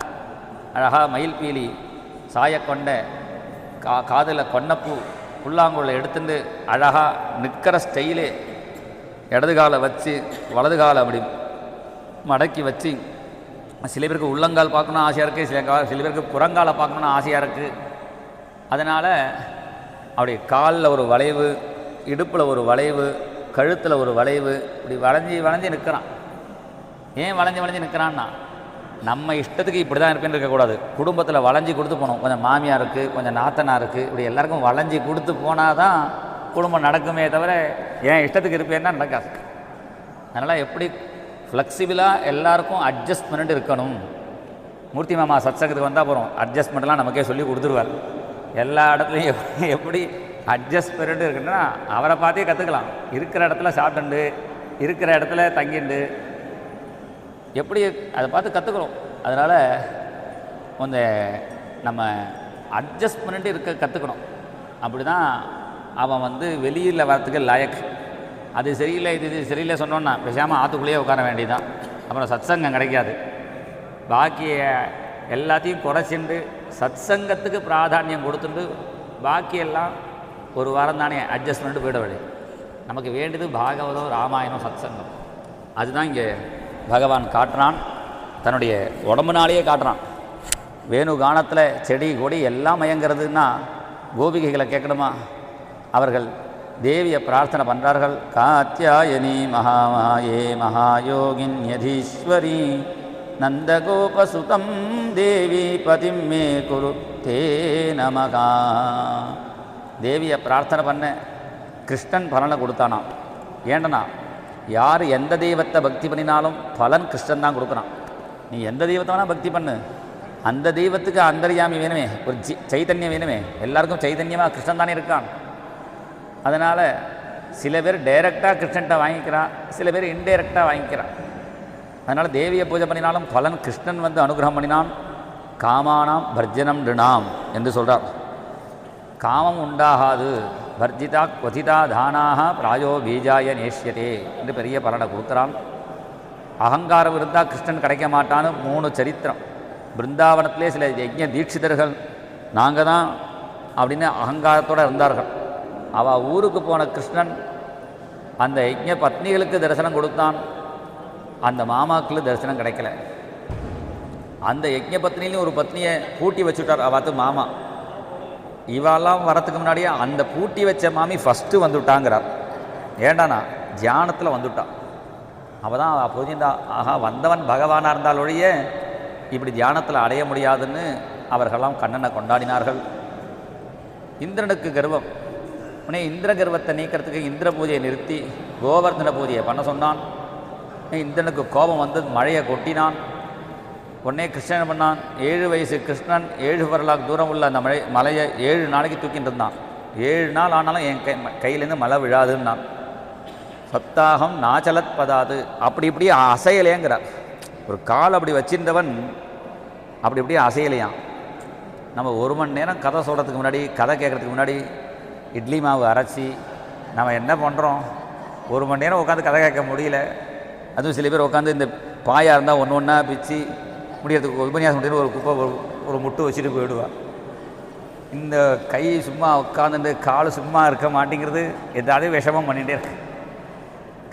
அழகாக மயில் பீலி சாயக்கொண்ட காதில் கொன்னப்பூ புல்லாங்குழலை எடுத்துட்டு அழகாக நிற்கிற ஸ்டைலே இடது காலை வச்சு வலது காலை அப்படி மடக்கி வச்சு, சில பேருக்கு உள்ளங்கால் பார்க்கணுன்னு ஆசையாக இருக்குது, சில பேருக்கு புறங்காலை பார்க்கணுன்னு ஆசையாக இருக்குது. அதனால் அப்படி காலில் ஒரு வளைவு, இடுப்பில் ஒரு வளைவு, கழுத்தில் ஒரு வளைவு, இப்படி வளைஞ்சி நிற்கிறான். ஏன் வளைஞ்சி நிற்கிறான்னா, நம்ம இஷ்டத்துக்கு இப்படி தான் இருப்பேன்னு இருக்கக்கூடாது. குடும்பத்தில் வளைஞ்சி கொடுத்து போகணும். கொஞ்சம் மாமியாருக்கு, கொஞ்சம் நாத்தனாருக்கு, இப்படி எல்லாருக்கும் வளைஞ்சி கொடுத்து போனால் தான் குடும்பம் நடக்குமே தவிர ஏன் இஷ்டத்துக்கு இருப்பேன்னா நடக்காது. அதனால் எப்படி ஃப்ளெக்சிபிளாக எல்லாருக்கும் அட்ஜஸ்ட் பண்ணிட்டு இருக்கணும். மூர்த்தி மாமா சத்சங்கத்துக்கு வந்தால் போகிறோம், அட்ஜஸ்ட்மெண்ட்லாம் நமக்கே சொல்லி கொடுத்துருவார். எல்லா இடத்துலையும் எப்படி அட்ஜஸ்ட் பண்ணிட்டு இருக்குன்னா அவரை பார்த்தே கற்றுக்கலாம். இருக்கிற இடத்துல சாப்பிட்டுண்டு, இருக்கிற இடத்துல தங்கிண்டு, எப்படி அதை பார்த்து கற்றுக்கிறோம். அதனால் அந்த நம்ம அட்ஜஸ்ட் பண்ணிட்டு இருக்க கற்றுக்கணும். அப்படி தான் அவன் வெளியில் வரத்துக்கு லாயக். அது சரியில்லை, இது சரியில்லை சொன்னோன்னா பேசாமல் ஆற்றுக்குள்ளேயே உட்கார வேண்டியதுதான். அப்புறம் சத்சங்கம் கிடைக்காது. பாக்கிய எல்லாத்தையும் குறைச்சிண்டு சத்சங்கத்துக்கு பிராதானியம் கொடுத்துட்டு பாக்கியெல்லாம் ஒரு வாரம் தானே அட்ஜஸ்ட் பண்ணிட்டு போயிட வேண்டியது. நமக்கு வேண்டியது பாகவதம், ராமாயணம், சத்சங்கம். அதுதான் இங்கே பகவான் காட்டுறான். தன்னுடைய உடம்புனாலேயே காட்டுறான். வேணு கானத்தில் செடி கொடி எல்லாம் மயங்கிறதுன்னா கோபிகைகளை கேட்கணுமா? அவர்கள் தேவியை பிரார்த்தனை பண்ணுறார்கள். காத்யாயனி மகாமாயே மகாயோகின்யதீஸ்வரி நந்தகோபசுதம் தேவி பதிம் மே குரு தே நமகா. தேவியை பிரார்த்தனை பண்ண கிருஷ்ணன் பலனை கொடுத்தானாம். ஏண்டனா, யார் எந்த தெய்வத்தை பக்தி பண்ணினாலும் பலன் கிருஷ்ணன் தான் கொடுக்குறான். நீ எந்த தெய்வத்தை வேணால் பக்தி பண்ணு, அந்த தெய்வத்துக்கு அந்தர்யாமி வேணுமே, ஒரு சைதன்யம் வேணுமே. எல்லாருக்கும் சைதன்யமாக கிருஷ்ணன் தானே இருக்கான். அதனால் சில பேர் டைரெக்டாக கிருஷ்ணன்கிட்ட வாங்கிக்கிறான், சில பேர் இன்டைரக்டாக வாங்கிக்கிறான். அதனால் தேவியை பூஜை பண்ணினாலும் பலன் கிருஷ்ணன் அனுகிரகம் பண்ணினான். காமானாம் பர்ஜனம் நிருணாம் என்று சொல்கிறார். காமம் உண்டாகாது, வர்ஜிதா கொதிதா தானாக பிராயோ பீஜாய நேஷ்யதே என்று பெரிய பலனை கொடுக்குறான். அகங்காரம் இருந்தால் கிருஷ்ணன் கிடைக்க மாட்டான்னு 3 சரித்திரம். பிருந்தாவனத்திலே சில யஜ்ஞ தீட்சிதர்கள் நாங்கள் தான் அப்படின்னு அகங்காரத்தோடு இருந்தார்கள். அவள் ஊருக்கு போன கிருஷ்ணன் அந்த யஜ்ஞ பத்னிகளுக்கு தரிசனம் கொடுத்தான். அந்த மாமாக்களுக்கு தரிசனம் கிடைக்கல. அந்த யஜ்ஞ பத்னிலையும் ஒரு பத்னியை பூட்டி வச்சுட்டார். அவத்து மாமா இவாலாம் வரத்துக்கு முன்னாடியே அந்த பூட்டி வச்ச மாமி ஃபஸ்ட்டு வந்துவிட்டாங்கிறார். ஏண்டானா தியானத்தில் வந்துவிட்டான். அவள் தான் அவள் புரிஞ்சுட்டா, ஆஹா வந்தவன் பகவானாக இருந்தால் ஒழிய இப்படி தியானத்தில் அடைய முடியாதுன்னு அவர்களெல்லாம் கண்ணனை கொண்டாடினார்கள். இந்திரனுக்கு கர்வம். உடனே இந்திர கர்வத்தை நீக்கிறதுக்கு இந்திர பூஜையை நிறுத்தி கோவர்தன பூஜையை பண்ண சொன்னான். இந்திரனுக்கு கோபம் வந்து மழையை கொட்டினான். உடனே கிருஷ்ணன் பண்ணான். 7 வயசு கிருஷ்ணன் 7 வரலாக்கு தூரம் உள்ள அந்த மலையை 7 நாளைக்கு தூக்கிட்டு இருந்தான். 7 நாள் ஆனாலும் என் கையிலேருந்து மழை விழாதுன்னான். சப்தாகம் நாச்சலத் பதாது, அப்படி இப்படி அசையலேங்கிறார். ஒரு கால் அப்படி வச்சிருந்தவன் அப்படி இப்படி அசையலையான். நம்ம 1 மணி நேரம் கதை சொல்கிறதுக்கு முன்னாடி, கதை கேட்குறதுக்கு முன்னாடி இட்லி மாவு அரைச்சி நம்ம என்ன பண்ணுறோம், 1 மணி நேரம் உட்காந்து கதை கேட்க முடியல. அதுவும் சில பேர் உட்காந்து இந்த பாயாக இருந்தால் ஒன்று ஒன்றா பிச்சு முடியறதுக்கு உபன்யாசம் முடியும் ஒரு குப்பை ஒரு முட்டு வச்சுட்டு போயிடுவா. இந்த கை சும்மா உட்காந்துட்டு கால் சும்மா இருக்க மாட்டேங்கிறது, ஏதாவது விஷமம் பண்ணிகிட்டே இருக்கு.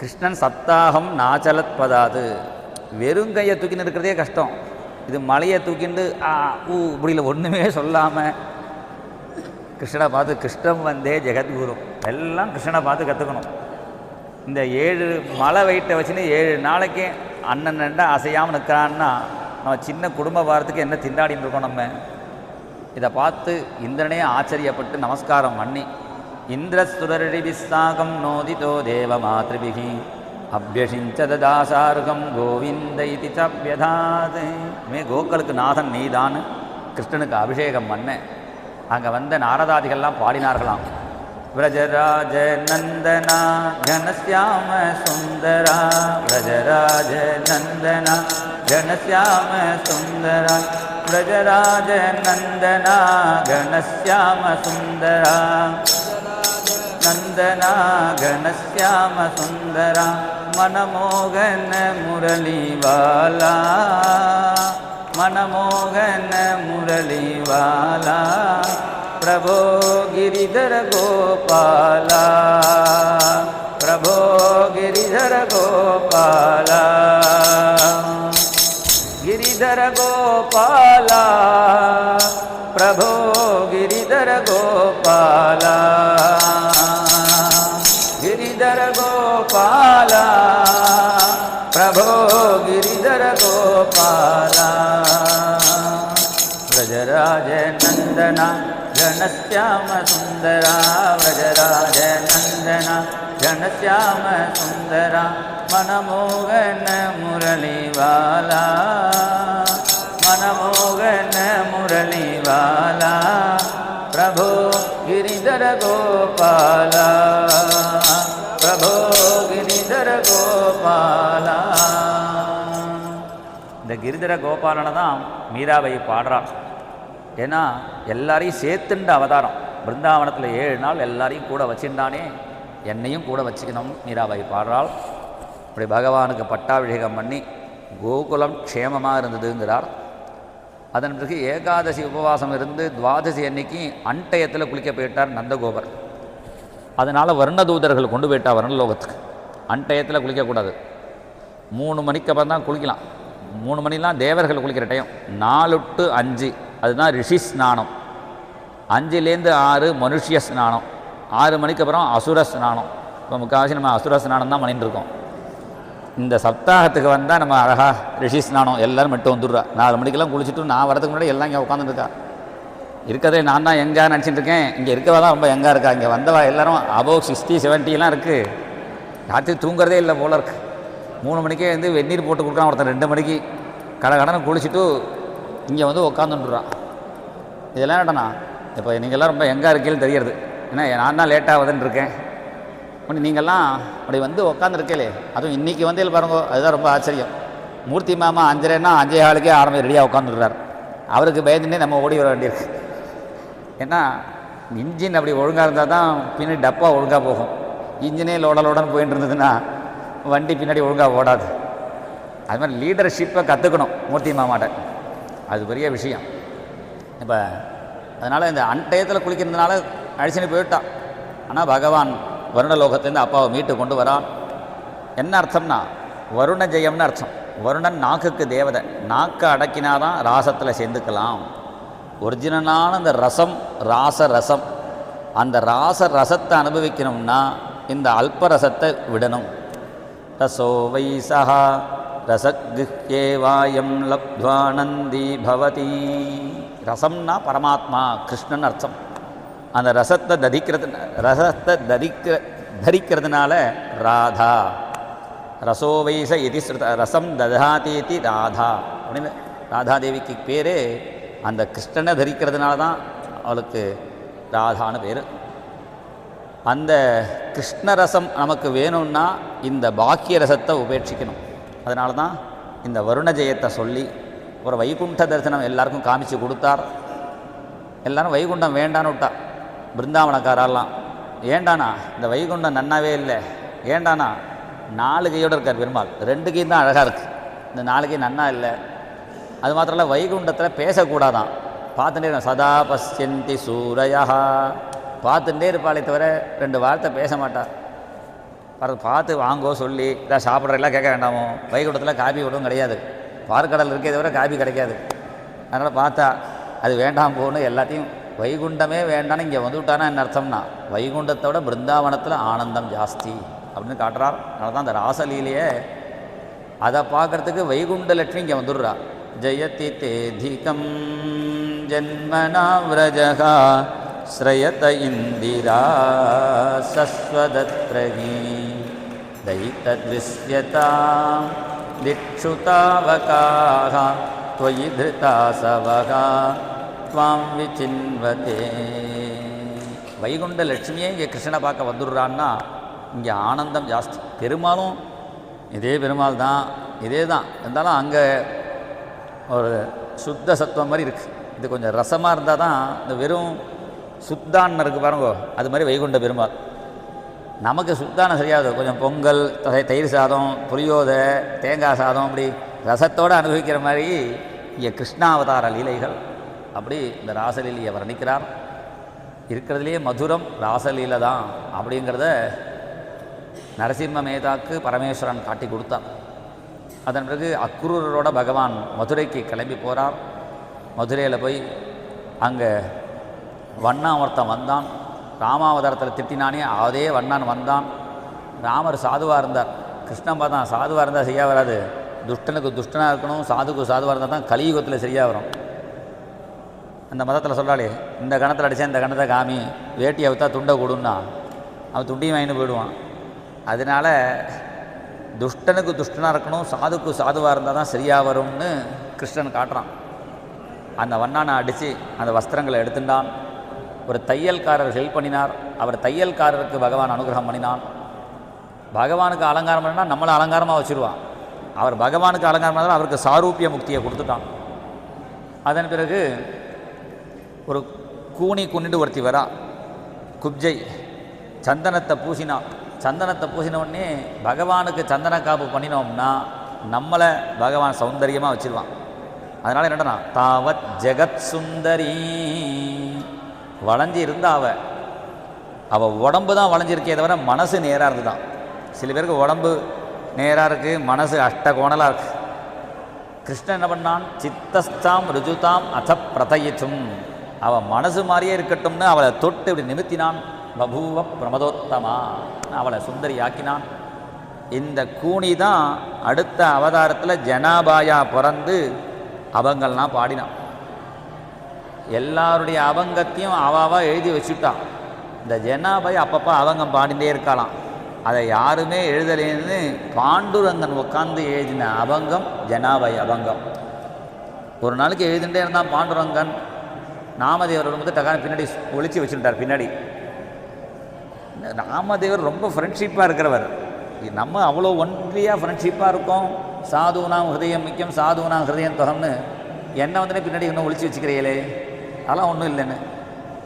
கிருஷ்ணன் சப்தாகம் நாச்சலத் பதாது, வெறும் கையை தூக்கின்னு இருக்கிறதே கஷ்டம். இது மலையை தூக்கிண்டு இப்படியில் ஒன்றுமே சொல்லாமல் கிருஷ்ணனை பார்த்து கிருஷ்ணம் வந்தே ஜெகத்குரு, எல்லாம் கிருஷ்ணனை பார்த்து கற்றுக்கணும். இந்த 7 மலை வெயிட்டை வச்சுன்னு 7 நாளைக்கு அண்ணன்டா அசையாமல் நிற்கிறான்னா நம்ம சின்ன குடும்ப வாரத்துக்கு என்ன திண்டாடின்னு இருக்கோம். நம்ம இதை பார்த்து இந்திரனே ஆச்சரியப்பட்டு நமஸ்காரம் பண்ணி, இந்திரஸ்துரரி விசாகம் நோதிதோ தேவ மாத்ருபிகி அபியஷிஞ்சதாசாருகம் கோவிந்த இதி சப்யதாதே. கோக்களுக்கு நாதன் நீதான் கிருஷ்ணனுக்கு அபிஷேகம் பண்ண அங்கே வந்த நாரதாதிகள்லாம் பாடினார்களாம். व्रजराज नंदना घनश्याम सुंदरा, व्रजराज नंदना घनश्याम सुंदरा, व्रजराज नंदना घनश्याम सुंदरा, नंदना घनश्याम सुंदरा, मनमोहन मुरली वाला, मनमोहन मुरली वाला, प्रभो गिरिधर गोपाला, प्रभो गिरिधर गोपाला, गिरिधर गोपाला, प्रभो गिरिधर गोपाला, गिरिधर गोपाला, प्रभो गिरिधर गोपाला, व्रजराज नंदना घनश्याम सुंदरा, व्रजराज नंदना घनश्याम सुंदरा, मनमोहन मुरली वाला, मनमोहन मुरली वाला, प्रभो गिरिधर गोपाला, प्रभो गिरिधर गोपाला. இந்த கிரிதர கோபாலனை தான் மீராபாய் பாடுறார். ஏன்னா எல்லாரையும் சேர்த்துண்ட அவதாரம். பிருந்தாவனத்தில் 7 நாள் எல்லாரையும் கூட வச்சுட்டானே, என்னையும் கூட வச்சுக்கணும் மீராபாய் பாடுறாள். அப்படி பகவானுக்கு பட்டாபிஷேகம் பண்ணி கோகுலம் க்ஷேமமாக இருந்ததுங்கிறார். அதன் பிறகு ஏகாதசி உபவாசம் இருந்து துவாதசி அன்னைக்கு அன்டயத்தில் குளிக்க போயிட்டார் நந்தகோபர். அதனால் வருணதூதர்கள் கொண்டு போயிட்டார் வருணலோகத்துக்கு. அன்டயத்தில் குளிக்கக்கூடாது, 3 மணிக்கு அப்புறம் தான் குளிக்கலாம். 3 மணிலாம் தேவர்கள் குளிக்கிற டைம். 4 to 5 அதுதான் ரிஷி ஸ்நானம். 5லேருந்து 6 மனுஷிய ஸ்நானம். 6 மணிக்கு அப்புறம் அசுர ஸ்நானம். இப்போ முக்கால்வாசி நம்ம அசுர ஸ்நானம் தான் பண்ணிட்டு இருக்கோம். இந்த சப்தாகத்துக்கு வந்தால் நம்ம அழகாக ரிஷி ஸ்நானம் எல்லோரும் மட்டும் வந்துடுறா. 4 மணிக்கெல்லாம் குளிச்சுட்டு நான் வரதுக்கு முன்னாடி எல்லாம் இங்கே உட்காந்துருக்கா. இருக்கிறதே நான் தான் யங்காக நினச்சிட்டு இருக்கேன். இங்கே இருக்கவா தான் ரொம்ப யங்காக இருக்கா. இங்கே வந்தவா எல்லோரும் அபோவ் 60, 70 இருக்குது. ராத்திரி தூங்குறதே இல்லை போல இருக்குது. 3 மணிக்கே வந்து வெந்நீர் போட்டு கொடுக்குறான் ஒருத்தன். 2 மணிக்கு கடனை குளிச்சுட்டு இங்கே வந்து உட்காந்துட்டுறான். இதெல்லாம் என்னடனா இப்போ நீங்கள்லாம் ரொம்ப எங்கே இருக்கீங்கன்னு தெரியறது. ஏன்னா நான் தான் லேட்டாக வந்துன்னு இருக்கேன். நீங்கள்லாம் அப்படி வந்து உட்காந்துருக்கலே, அதுவும் இன்றைக்கி வந்து பாருங்க, அதுதான் ரொம்ப ஆச்சரியம். மூர்த்தி மாமா 5:30ன்னா 5:15க்கே ஆரம்பி ரெடியாக உட்காந்துடுறாரு. அவருக்கு பயந்துட்டே நம்ம ஓடி வர வேண்டியிருக்கு. ஏன்னா இன்ஜின் அப்படி ஒழுங்காக இருந்தால் தான் பின்னாடி டப்பா ஒழுங்காக போகும். இன்ஜினே லோடன்னு போயிட்டு இருந்ததுன்னா வண்டி பின்னாடி ஒழுங்காக ஓடாது. அது மாதிரி லீடர்ஷிப்பை கற்றுக்கணும் மூர்த்தி மாமாட்ட. அது பெரிய விஷயம். இப்போ அதனால் இந்த அன்டயத்தில் குளிக்கிறதுனால அழிச்சுன்னு போயிட்டான். ஆனால் பகவான் வருணலோகத்திலேருந்து அப்பாவை மீட்டு கொண்டு வரான். என்ன அர்த்தம்னா வருண ஜெயம்னு அர்த்தம். வருணன் நாக்குக்கு தேவதை. நாக்கை அடக்கினாதான் ராசத்தில் சேர்ந்துக்கலாம். ஒரிஜினலான அந்த ரசம் ராசரசம். அந்த ராசரசத்தை அனுபவிக்கணும்னா இந்த அல்பரசத்தை விடணும். ரசோ வைசா ரசக்யேவாயம் லப்த்வானந்தி பவதி. ரசம்னா பரமாத்மா கிருஷ்ணன் அர்த்தம். அந்த ரசத்தை தரிக்கிறதுனால ராதா ரசோவைச இது ஸ்ருத ரசம் ததாதீதி ராதா அப்படின்னு ராதாதேவிக்கு பேர் அந்த கிருஷ்ணனை தரிக்கிறதுனால தான் அவளுக்கு ராதான்னு பேர். அந்த கிருஷ்ணரசம் நமக்கு வேணும்னா இந்த பாக்கிய ரசத்தை உபேட்சிக்கணும். அதனால தான் இந்த வருண ஜெயத்தை சொல்லி ஒரு வைகுண்ட தரிசனம் எல்லாருக்கும் காமிச்சு கொடுத்தார். எல்லோரும் வைகுண்டம் வேண்டான்னு விட்டா. பிருந்தாவனக்காரெல்லாம் ஏண்டானா இந்த வைகுண்டம் நன்னாவே இல்லை, ஏண்டானா 4 கையோடு இருக்கார் பெருமாள், 2 கை தான் அழகாக இருக்குது, இந்த 4 கை நன்னா இல்லை. அது மாத்திரம் இல்லை, வைகுண்டத்தில் பேசக்கூடாதான். பார்த்துட்டே சதா பசியந்தி சூரையா, பார்த்துட்டே இருப்பாளே தவிர 2 வார்த்தை பேச மாட்டார். பார்த்து வாங்கோ சொல்லி இதான் சாப்பிட்றதெல்லாம் கேட்க வேண்டாமோ. வைகுண்டத்தில் காபி விடவும் கிடையாது, பார்க்கடல் இருக்கே தவிர காபி கிடைக்காது. அதனால் பார்த்தா அது வேண்டாம் போகணும். எல்லாத்தையும் வைகுண்டமே வேண்டான்னு இங்கே வந்துவிட்டானா என்ன அர்த்தம்னா, வைகுண்டத்தோட பிருந்தாவனத்தில் ஆனந்தம் ஜாஸ்தி அப்படின்னு காட்டுறார். அதனால தான் அந்த ராசலீலையே அதை பார்க்குறதுக்கு வைகுண்ட லட்சுமி இங்கே வந்துடுறா. ஜெயதி தேதிகம் ஜன்மனா விரஜகா ஸ்ரயத இந்திரா சஸ்வதத்ரகி தைத்தத்விஸ்யதாம் திக்ஷுதாவகாஹ த்வயி திருதாசவகா த்வாம் விசின்வதே. வைகுண்ட லட்சுமியே இங்கே கிருஷ்ணனை பார்க்க வந்துடுறான்னா இங்கே ஆனந்தம் ஜாஸ்தி. பெருமாளும் இதே பெருமாள் தான், இதே தான் இருந்தாலும் அங்கே ஒரு சுத்த சத்துவம் மாதிரி இருக்குது. இது கொஞ்சம் ரசமாக இருந்தால் தான், இந்த வெறும் சுத்தான்னு இருக்குது பாருங்கோ, அது மாதிரி வைகுண்ட பெருமாள். நமக்கு சுத்தான சரியாது, கொஞ்சம் பொங்கல், தயிர் சாதம், புளியோதை, தேங்காய் சாதம், அப்படி ரசத்தோடு அனுபவிக்கிற மாதிரி இங்கே கிருஷ்ணாவதார லீலைகள். அப்படி இந்த ராசலீலையை வர்ணிக்கிறார். இருக்கிறதுலே மதுரம் ராசலீலை தான் அப்படிங்கிறத நரசிம்ம மேதாக்கு பரமேஸ்வரன் காட்டி கொடுத்தார். அதன் பிறகு அக்ரூரரோட பகவான் மதுரைக்கு கிளம்பி போகிறார். மதுரையில் போய் அங்கே வண்ணான் ஒருத்தன் வந்தான். ராமாவதாரத்தில் திட்டினானே அதே வண்ணான் வந்தான். ராமர் சாதுவாக இருந்தார். கிருஷ்ணன் பார்த்தான், சாதுவாக இருந்தால் சரியாக வராது, துஷ்டனுக்கு துஷ்டனாக இருக்கணும், சாதுக்கு சாதுவாக இருந்தால் தான் கலியுகத்தில் சரியாக வரும். அந்த மதத்தில் சொல்கிறாளே, இந்த கணத்தில் அடித்தா இந்த கணத்தை காமி, வேட்டியை அவுத்தா துண்டை கொடுன்னா அவன் துண்டியும் வாங்கிட்டு போயிடுவான். அதனால் துஷ்டனுக்கு துஷ்டனாக இருக்கணும், சாதுக்கு சாதுவாக இருந்தால் தான் சரியாக வரும்னு கிருஷ்ணன் காட்டுறான். அந்த வண்ணானை அடித்து அந்த வஸ்திரங்களை எடுத்துட்டான். ஒரு தையல்காரர் ஹெல்ப் பண்ணினார். அவர் தையல்காரருக்கு பகவான் அனுகிரகம் பண்ணினான். பகவானுக்கு அலங்காரம் பண்ணினா நம்மளை அலங்காரமாக வச்சுருவான். அவர் பகவானுக்கு அலங்காரம் பண்ணால் அவருக்கு சாரூபிய முக்தியை கொடுத்துட்டான். அதன் பிறகு ஒரு கூனி குன்னிட்டு ஒருத்தி வரா, குப்ஜை, சந்தனத்தை பூசினான். சந்தனத்தை பூசின உடனே பகவானுக்கு சந்தன காப்பு பண்ணினோம்னா நம்மளை பகவான் சௌந்தரியமாக வச்சுருவான். அதனால் என்னடனா தாவத் ஜெகத் சுந்தரி, வளைஞ்சி இருந்தா அவள் உடம்பு தான் வளைஞ்சிருக்கே தவிர மனசு நேராக இருந்து தான். சில பேருக்கு உடம்பு நேராக இருக்குது, மனசு அஷ்டகோணலாக இருக்குது. கிருஷ்ணன் என்ன பண்ணான், சித்தஸ்தாம் ருஜுதாம் அத பிரதயிச்சும், அவள் மனசு மாதிரியே இருக்கட்டும்னு அவளை தொட்டு இப்படி நிறுத்தினான். பபூவ பிரமதோத்தமா, அவளை சுந்தரி ஆக்கினான். இந்த கூனி தான் அடுத்த அவதாரத்தில் ஜனாபாயா பிறந்து அபங்கள்லாம் பாடினான். எல்லாருடைய அபங்கத்தையும் அவாவா எழுதி வச்சுட்டான். இந்த ஜனாபாய் அப்பப்போ அபங்கம் பாடிகிட்டே இருக்கலாம். அதை யாருமே எழுதலேன்னு பாண்டுரங்கன் உட்காந்து எழுதின அபங்கம் ஜனாபாய் அபங்கம். ஒரு நாளைக்கு எழுதிட்டே இருந்தான் பாண்டுரங்கன். நாமதேவர் வந்து டக்கான பின்னாடி ஒழிச்சு வச்சுட்டார். பின்னாடி ராமதேவர் ரொம்ப ஃப்ரெண்ட்ஷிப்பாக இருக்கிறவர். நம்ம அவ்வளோ ஒன்றியாக ஃப்ரெண்ட்ஷிப்பாக இருக்கோம். சாதுனாம் ஹிருதயம் முக்கியம், சாதுனாம் ஹிருதயம் தொகம்னு என்னை வந்துட்டு பின்னாடி இன்னும் ஒழிச்சு வச்சுக்கிறீங்களே, அதெல்லாம் ஒன்றும் இல்லைன்னு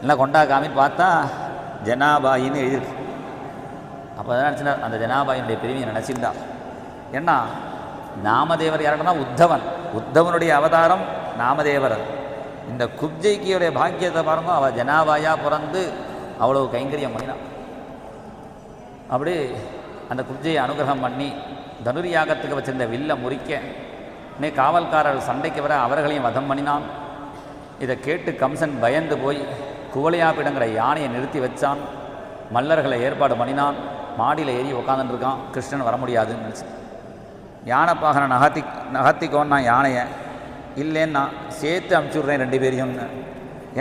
எல்லாம் கொண்டாக்காமின்னு பார்த்தா ஜனாபாயின்னு எழுதியிருக்கு. அப்போ தான் நினச்சினார், அந்த ஜனாபாயினுடைய பெருமையை நினச்சிருந்தார். ஏன்னா நாமதேவர் யாருன்னா உத்தவன், உத்தவனுடைய அவதாரம் நாமதேவர். இந்த குப்ஜைக்கியோடைய பாக்கியத்தை பாருங்க, அவள் ஜனாபாயாக பிறந்து அவ்வளோ கைங்கரியம் பண்ணினான். அப்படி அந்த குப்ஜையை அனுகிரகம் பண்ணி தனுர்யாகத்துக்கு வச்சிருந்த வில்லை முறிக்க காவல்காரர்கள் சண்டைக்கு வர அவர்களையும் வதம் பண்ணினான். இதை கேட்டு கம்சன் பயந்து போய் குவளையாப்பிடங்கிற யானையை நிறுத்தி வச்சான். மல்லர்களை ஏற்பாடு பண்ணினான். மாடியில் ஏறி உட்காந்துட்டுருக்கான். கிருஷ்ணன் வர முடியாதுன்னு நினச்சி யானைப்பாகனை நகர்த்திக்கோன்னா யானையை இல்லைன்னா சேர்த்து அனுப்பிச்சுட்றேன் 2 பேரையும்னு.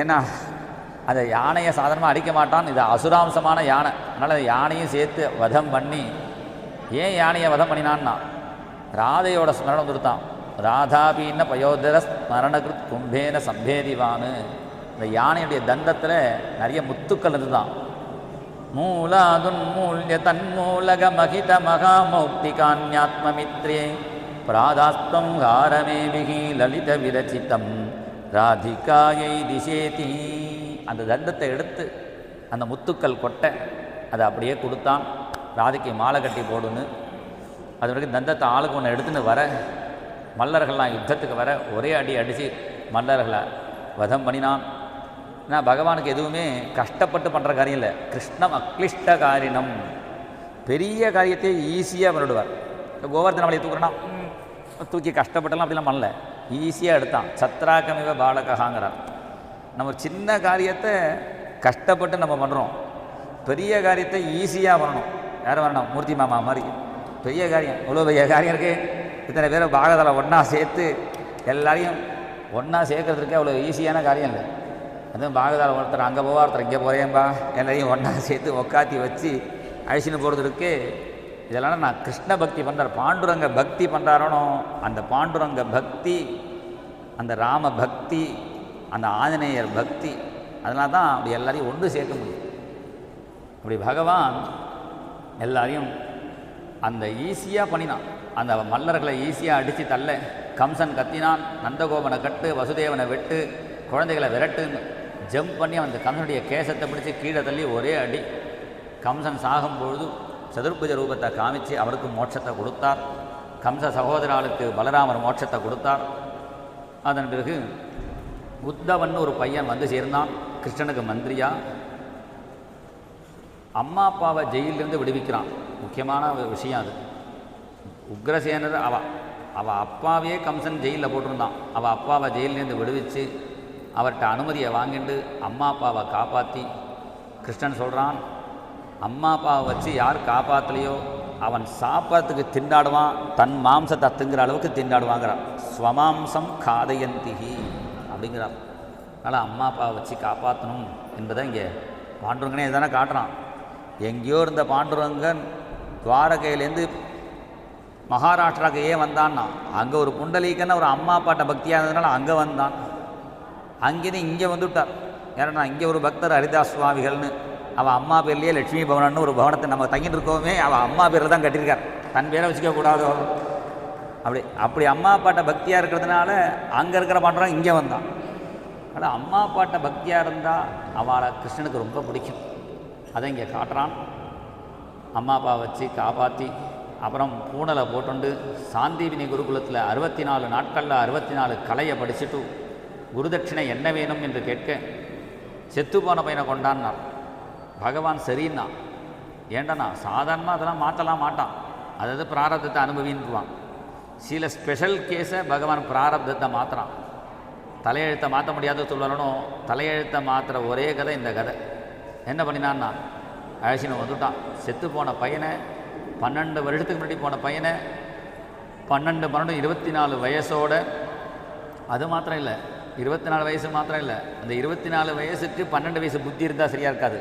ஏன்னா அந்த யானையை சாதாரணமாக அடிக்க மாட்டான், இது அசுராம்சமான யானை. அதனால் யானையும் சேர்த்து வதம் பண்ணி, ஏன் யானையை வதம் பண்ணினான்னா ராதையோட ஸ்மரணம் கொடுத்தான். ராதாபீன பயோதர ஸ்மரணகிருத் கும்பேன சம்பேதிவான்னு. இந்த யானையுடைய தந்தத்தில் நிறைய முத்துக்கள் இருந்துதான். மூலாதுன்மூல்ய தன்மூலக மகித மகாமௌக்திகான்யாத்மமித்ரே பிராதாஸ்தம் ஹாரமேபிகி லலித விரச்சிதம் ராதிகாயை திசேதி. அந்த தந்தத்தை எடுத்து அந்த முத்துக்கள் கொட்டை அதை அப்படியே கொடுத்தான். ராதிக்கு மாலை கட்டி போடுன்னு. அது வரைக்கும் தந்தத்தை ஆளுக்கு ஒன்று எடுத்துன்னு வர, மல்லர்கள்லாம் யுத்தத்துக்கு வர ஒரே அடி அடித்து மல்லர்களை வதம் பண்ணினான். ஏன்னா பகவானுக்கு எதுவுமே கஷ்டப்பட்டு பண்ணுற காரியம் இல்லை. கிருஷ்ணம் அக்ளிஷ்ட காரினம், பெரிய காரியத்தை ஈஸியாக பண்ணிடுவார். கோவர்தன மலையை தூக்குறனா தூக்கி கஷ்டப்பட்டலாம் அப்படிலாம் பண்ணல, ஈஸியாக எடுத்தான். சத்ராகமிவ பாலகாங்கிறார். நம்ம ஒரு சின்ன காரியத்தை கஷ்டப்பட்டு நம்ம பண்ணுறோம், பெரிய காரியத்தை ஈஸியாக பண்ணணும். யாரும் வரணும், மூர்த்தி மாமா மாதிரி பெரிய காரியம், இவ்வளோ பெரிய காரியம் இருக்குது. இத்தனை பேரை பாகத்தில் ஒன்றா சேர்த்து எல்லாரையும் ஒன்றா சேர்க்கறதுக்கு அவ்வளோ ஈஸியான காரியம் இல்லை. அதுவும் பாகதால் ஒருத்தர் அங்கே போவா, ஒருத்தர் இங்கே போகிறேன்பா, எல்லாரையும் ஒன்றா சேர்த்து உக்காத்தி வச்சு அழிச்சின்னு போகிறதுக்கு. இதெல்லாம் நான் கிருஷ்ண பக்தி பண்ணுறார், பாண்டுரங்க பக்தி பண்ணுறாரனோ அந்த பாண்டுரங்க பக்தி, அந்த ராம பக்தி, அந்த ஆஞ்சநேயர் பக்தி, அதனால தான் அப்படி எல்லாரையும் ஒன்று சேர்க்க முடியும். அப்படி பகவான் எல்லாரையும் அந்த ஈஸியாக பண்ணினான். அந்த மல்லர்களை ஈஸியாக அடித்து தள்ள கம்சன் கத்தினான். நந்தகோபனை கட்டு, வசுதேவனை வெட்டு, குழந்தைகளை விரட்டுன்னு ஜம்ப் பண்ணி அந்த கம்சனுடைய கேசத்தை பிடிச்சி கீழே தள்ளி ஒரே அடி. கம்சன் சாகும்பொழுது சதுர்புஜ ரூபத்தை காமிச்சு அவருக்கு மோட்சத்தை கொடுத்தார். கம்ச சகோதராளுக்கு பலராமர் மோட்சத்தை கொடுத்தார். அதன் பிறகு உத்தவன் ஒரு பையன் வந்து சேர்ந்தான் கிருஷ்ணனுக்கு மந்திரியா. அம்மா அப்பாவை ஜெயிலிருந்து விடுவிக்கிறான். முக்கியமான விஷயம் அது. உக்ரசேனர் அவள் அப்பாவையே கம்சன் ஜெயிலில் போட்டிருந்தான். அவள் அப்பாவை ஜெயிலேருந்து விடுவிச்சு அவர்கிட்ட அனுமதியை வாங்கிட்டு அம்மா அப்பாவை காப்பாற்றி, கிருஷ்ணன் சொல்கிறான், அம்மா அப்பாவை வச்சு யார் காப்பாற்றலையோ அவன் சாப்பிட்றதுக்கு திண்டாடுவான், தன் மாம்சத்தை திங்குற அளவுக்கு திண்டாடுவாங்கிறான். ஸ்வமாம்சம் காதயந்திகி அப்படிங்கிறார். அதனால் அம்மா அப்பாவை வச்சு காப்பாற்றணும் என்பதை இங்கே பாண்டுரங்கனே எதானே காட்டுறான். எங்கேயோ இருந்த பாண்டுரங்கன் துவாரகையிலேருந்து மகாராஷ்டிராவுக்கு ஏன் வந்தான்னா, அங்கே ஒரு புண்டலீகன்னு ஒரு அம்மா அப்பாட்ட பக்தியாக இருந்ததுனால அங்கே வந்தான். அங்கேருந்து இங்கே வந்துவிட்டார். ஏன்னா இங்கே ஒரு பக்தர் ஹரிதாஸ் சுவாமிகள்னு, அவள் அம்மா பேர்லேயே லட்சுமி பவனன்னு ஒரு பவனத்தை நம்ம தங்கிட்டு இருக்கோமே, அவள் அம்மா பேரில் தான் கட்டியிருக்கார், தன் பேரை வச்சுக்கக்கூடாதோ. அப்படி அம்மா அப்பாட்ட பக்தியாக இருக்கிறதுனால அங்கே இருக்கிற பாண்டுரங்கன் இங்கே வந்தான். ஆனால் அம்மா அப்பாட்ட பக்தியாக இருந்தால் அவளை கிருஷ்ணனுக்கு ரொம்ப பிடிக்கும். அதை இங்கே காட்டுறான். அம்மா அப்பாவை வச்சு காப்பாற்றி அப்புறம் பூனலை போட்டுண்டு சாந்தீபினி குருகுலத்தில் 64 நாட்களில் 64 கலையை படிச்சுட்டு குருதட்சிணை என்ன வேணும் என்று கேட்க செத்து போன பையனை கொண்டான்னார். பகவான் சரின்னா, ஏண்டனா சாதாரணமாக அதெல்லாம் மாற்றலாம் மாட்டான், அதாவது பிராரப்தத்தை அனுபவின்னுவான். சில ஸ்பெஷல் கேஸை பகவான் பிராரப்தத்தை மாற்றுறான். தலையெழுத்தை மாற்ற முடியாத சொல்லணும், தலையெழுத்தை மாற்றுற ஒரே கதை இந்த கதை. என்ன பண்ணினான்னா, அழைச்சின்னு வந்துட்டான். செத்து போன பையனை 12 வருடத்துக்கு முன்னாடி போன பையனை 12, 12, 24 வயசோட, அது மாத்திரம் இல்லை 24 வயசு மாத்திரம் இல்லை, அந்த 24 வயசுக்கு 12 வயசு புத்தி இருந்தால் சரியாக இருக்காது.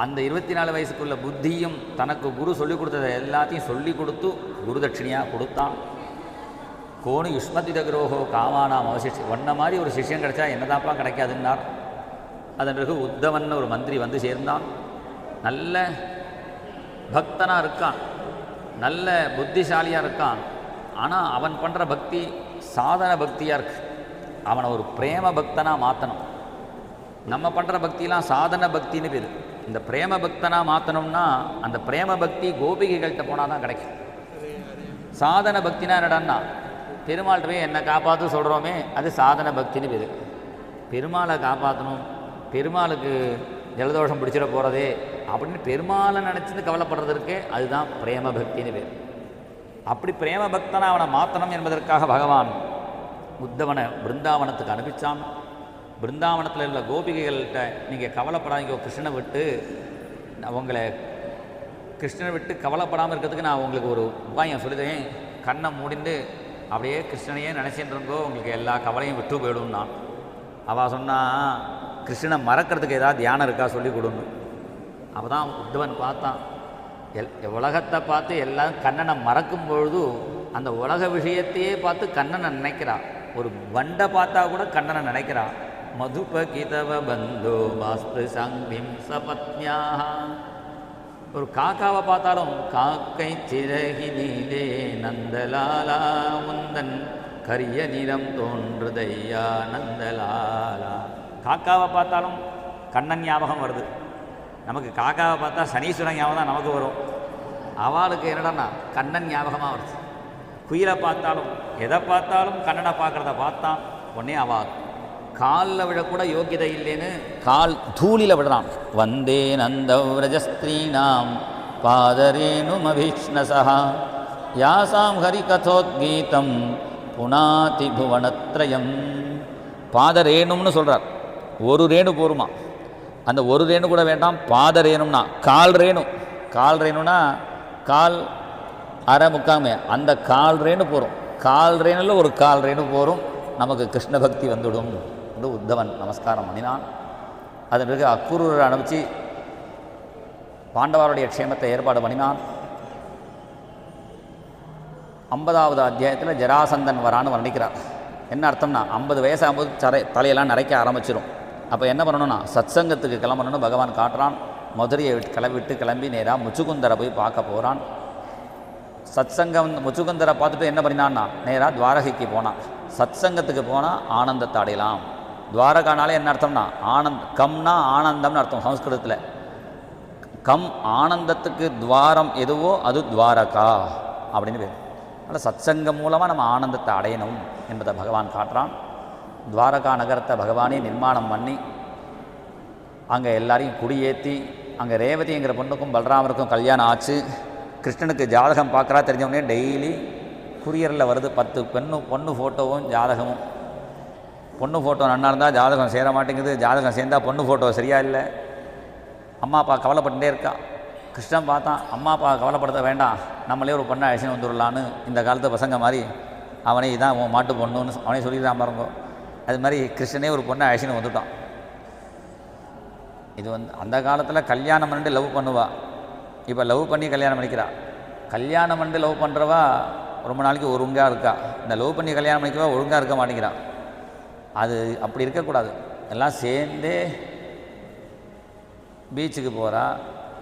அந்த 24 வயசுக்குள்ள புத்தியும் தனக்கு குரு சொல்லிக் கொடுத்ததை எல்லாத்தையும் சொல்லிக் கொடுத்து குருதட்சிணியாக கொடுத்தான். கோணு யுஷ்மதித குரோஹோ காமானாம் அவசிஷி, ஒன்ன மாதிரி ஒரு சிஷ்யன் கிடைச்சா என்னதாப்பா கிடைக்காதுன்னார். அதன் பிறகு உத்தவன் ஒரு மந்திரி வந்து சேர்ந்தான். நல்ல பக்தனாக இருக்கான், நல்ல புத்திசாலியாக இருக்கான். ஆனால் அவன் பண்ணுற பக்தி சாதன பக்தியாக இருக்கு. அவனை ஒரு பிரேம பக்தனாக மாற்றணும். நம்ம பண்ணுற பக்திலாம் சாதன பக்தின்னு பேர். இந்த பிரேம பக்தனாக மாற்றணும்னா அந்த பிரேம பக்தி கோபிகைகள்கிட்ட போனால் தான் கிடைக்கும். சாதன பக்தினா என்னடான்னா, பெருமாள்கிட்ட போய் என்னை காப்பாற்ற சொல்கிறோமே அது சாதன பக்தின்னு பேர். பெருமாளை காப்பாற்றணும், பெருமாளுக்கு ஜலதோஷம் பிடிச்சிட போகிறதே அப்படின்னு பெருமாளை நினச்சிட்டு கவலைப்படுறதுக்கே அதுதான் பிரேம பக்தின்னு பேர். அப்படி பிரேம பக்தனை அவனை மாற்றணும் என்பதற்காக பகவான் உத்தவனை பிருந்தாவனத்துக்கு அனுப்பிச்சான். பிருந்தாவனத்தில் உள்ள கோபிகைகள்கிட்ட நீங்கள் கவலைப்படாதீங்க, கிருஷ்ணனை விட்டு உங்களை கிருஷ்ணனை விட்டு கவலைப்படாமல் இருக்கிறதுக்கு நான் உங்களுக்கு ஒரு உபாயம் சொல்லித்தேன். கண்ணை மூடிண்டு அப்படியே கிருஷ்ணனையே நினச்சிட்டு இருங்கோ, உங்களுக்கு எல்லா கவலையும் விட்டு போயிடும். நான் அவள் சொன்னால் கிருஷ்ணனை மறக்கிறதுக்கு ஏதாவது தியானம் இருக்கா சொல்லி கொடுன்னு. அப்போ தான் உத்தவன் பார்த்தான், உலகத்தை பார்த்து எல்லாம் கண்ணனை மறக்கும் பொழுது அந்த உலக விஷயத்தையே பார்த்து கண்ணனை நினைக்கிறா. ஒரு வண்டை பார்த்தா கூட கண்ணனை நினைக்கிறா. மதுபகிதவ பந்தோ பாஸ்து சங்கிம் சபத்யாக. ஒரு காக்காவை பார்த்தாலும் காக்கை சிறகி நீலே நந்தலாலா முந்தன் கரிய நிறம் தோன்றுதையா நந்தலாலா. காக்காவை பார்த்தாலும் கண்ணன் ஞாபகம் வருது. நமக்கு காக்காவை பார்த்தா சனீஸ்வரன் ஞாபகம் தான் நமக்கு வரும். அவளுக்கு என்னடா கண்ணன் ஞாபகமாக வருது. குயிலை பார்த்தாலும் எதை பார்த்தாலும் கண்ணனை பார்க்குறத பார்த்தான். உடனே அவள் காலில் விழக்கூட யோக்கியதை இல்லைன்னு கால் தூளியில் விடுறான். வந்தே நந்தவ்ரஜஸ்திரீனாம் பாதரேணுமபீஷ்ணசா யாசாம் ஹரிகதோத்கீதம் புனாதி புவனத்ரயம். பாதரேணும்னு சொல்கிறார். ஒரு ரேணு போருமா. அந்த ஒரு ரேணு கூட வேண்டாம், பாதரேணும்னா கால் ரேணு. கால் ரேணுனா கால் அரை முக்காமே, அந்த கால் ரேணு போகிறோம். கால் ரேணில் ஒரு கால் ரேணு போகிறோம், நமக்கு கிருஷ்ண பக்தி வந்துடும் என்று உத்தவன் நமஸ்காரம் பண்ணினான். அதன் பிறகு அக்குரூரை அனுப்பிச்சு பாண்டவருடைய க்ஷேமத்தை ஏற்பாடு பண்ணினான். 50வது அத்தியாயத்தில் ஜராசந்தன் வரான்னு வர்ணிக்கிறார். என்ன அர்த்தம்னா 50 வயசாகும்போது தலையெல்லாம் நரைக்க ஆரம்பிச்சிடும். அப்போ என்ன பண்ணணும்னா சத்சங்கத்துக்கு கிளம்பணும்னு பகவான் காட்டுறான். மதுரையை கிளம்பி நேராக முச்சுகுந்தரை போய் பார்க்க போகிறான். சத்சங்கம் முச்சுகுந்தரை பார்த்துட்டு என்ன பண்ணினான்னா நேராக துவாரகைக்கு போனான். சத்சங்கத்துக்கு போனால் ஆனந்தத்தை அடையலாம். துவாரகானாலே என்ன அர்த்தம்னா கம்னா ஆனந்தம்னு அர்த்தம் சம்ஸ்கிருதத்தில். கம் ஆனந்தத்துக்கு துவாரம் எதுவோ அது துவாரகா அப்படின்னு பேர். அதனால் சத்சங்கம் மூலமாக நம்ம ஆனந்தத்தை அடையணும் என்பதை பகவான் காட்டுறான். துவாரகா நகரத்தை பகவானே நிர்மாணம் பண்ணி அங்கே எல்லாரையும் குடியேற்றி அங்கே ரேவதிங்கிற பொண்ணுக்கும் பலராமருக்கும் கல்யாணம் ஆச்சு. கிருஷ்ணனுக்கு ஜாதகம் பார்க்குறா தெரிஞ்சவொடனே டெய்லி குரியரில் வருது 10 பொண்ணு ஃபோட்டோவும் ஜாதகமும். பொண்ணு ஃபோட்டோ நன்னா இருந்தால் ஜாதகம் சேர மாட்டேங்குது, ஜாதகம் சேர்ந்தால் பொண்ணு ஃபோட்டோ சரியா இல்லை. அம்மா அப்பா கவலைப்பட்டுட்டே இருக்கா. கிருஷ்ணன் பார்த்தான், அம்மா அப்பா கவலைப்படுத்த வேண்டாம், நம்மளே ஒரு பொண்ணை அழிச்சுன்னு வந்துடலான்னு இந்த காலத்து பசங்க மாதிரி அவனே இதான் உன் மாட்டு பொண்ணுன்னு அவனே சொல்லிதான் பாருங்க. அது மாதிரி கிருஷ்ணனே ஒரு பொண்ணை அழிச்சுன்னு வந்துட்டான். இது அந்த காலத்தில் கல்யாணம் பண்ணிட்டு லவ் பண்ணுவா, இப்போ லவ் பண்ணி கல்யாணம் பண்ணிக்கிறா. கல்யாணம் பண்ணிட்டு லவ் பண்ணுறவா ரொம்ப நாளைக்கு ஒழுங்காக இருக்கா. இந்த லவ் பண்ணி கல்யாணம் பண்ணிக்கவா ஒழுங்காக இருக்க மாட்டேங்கிறா. அது அப்படி இருக்கக்கூடாது. எல்லாம் சேர்ந்தே பீச்சுக்கு போகிறா,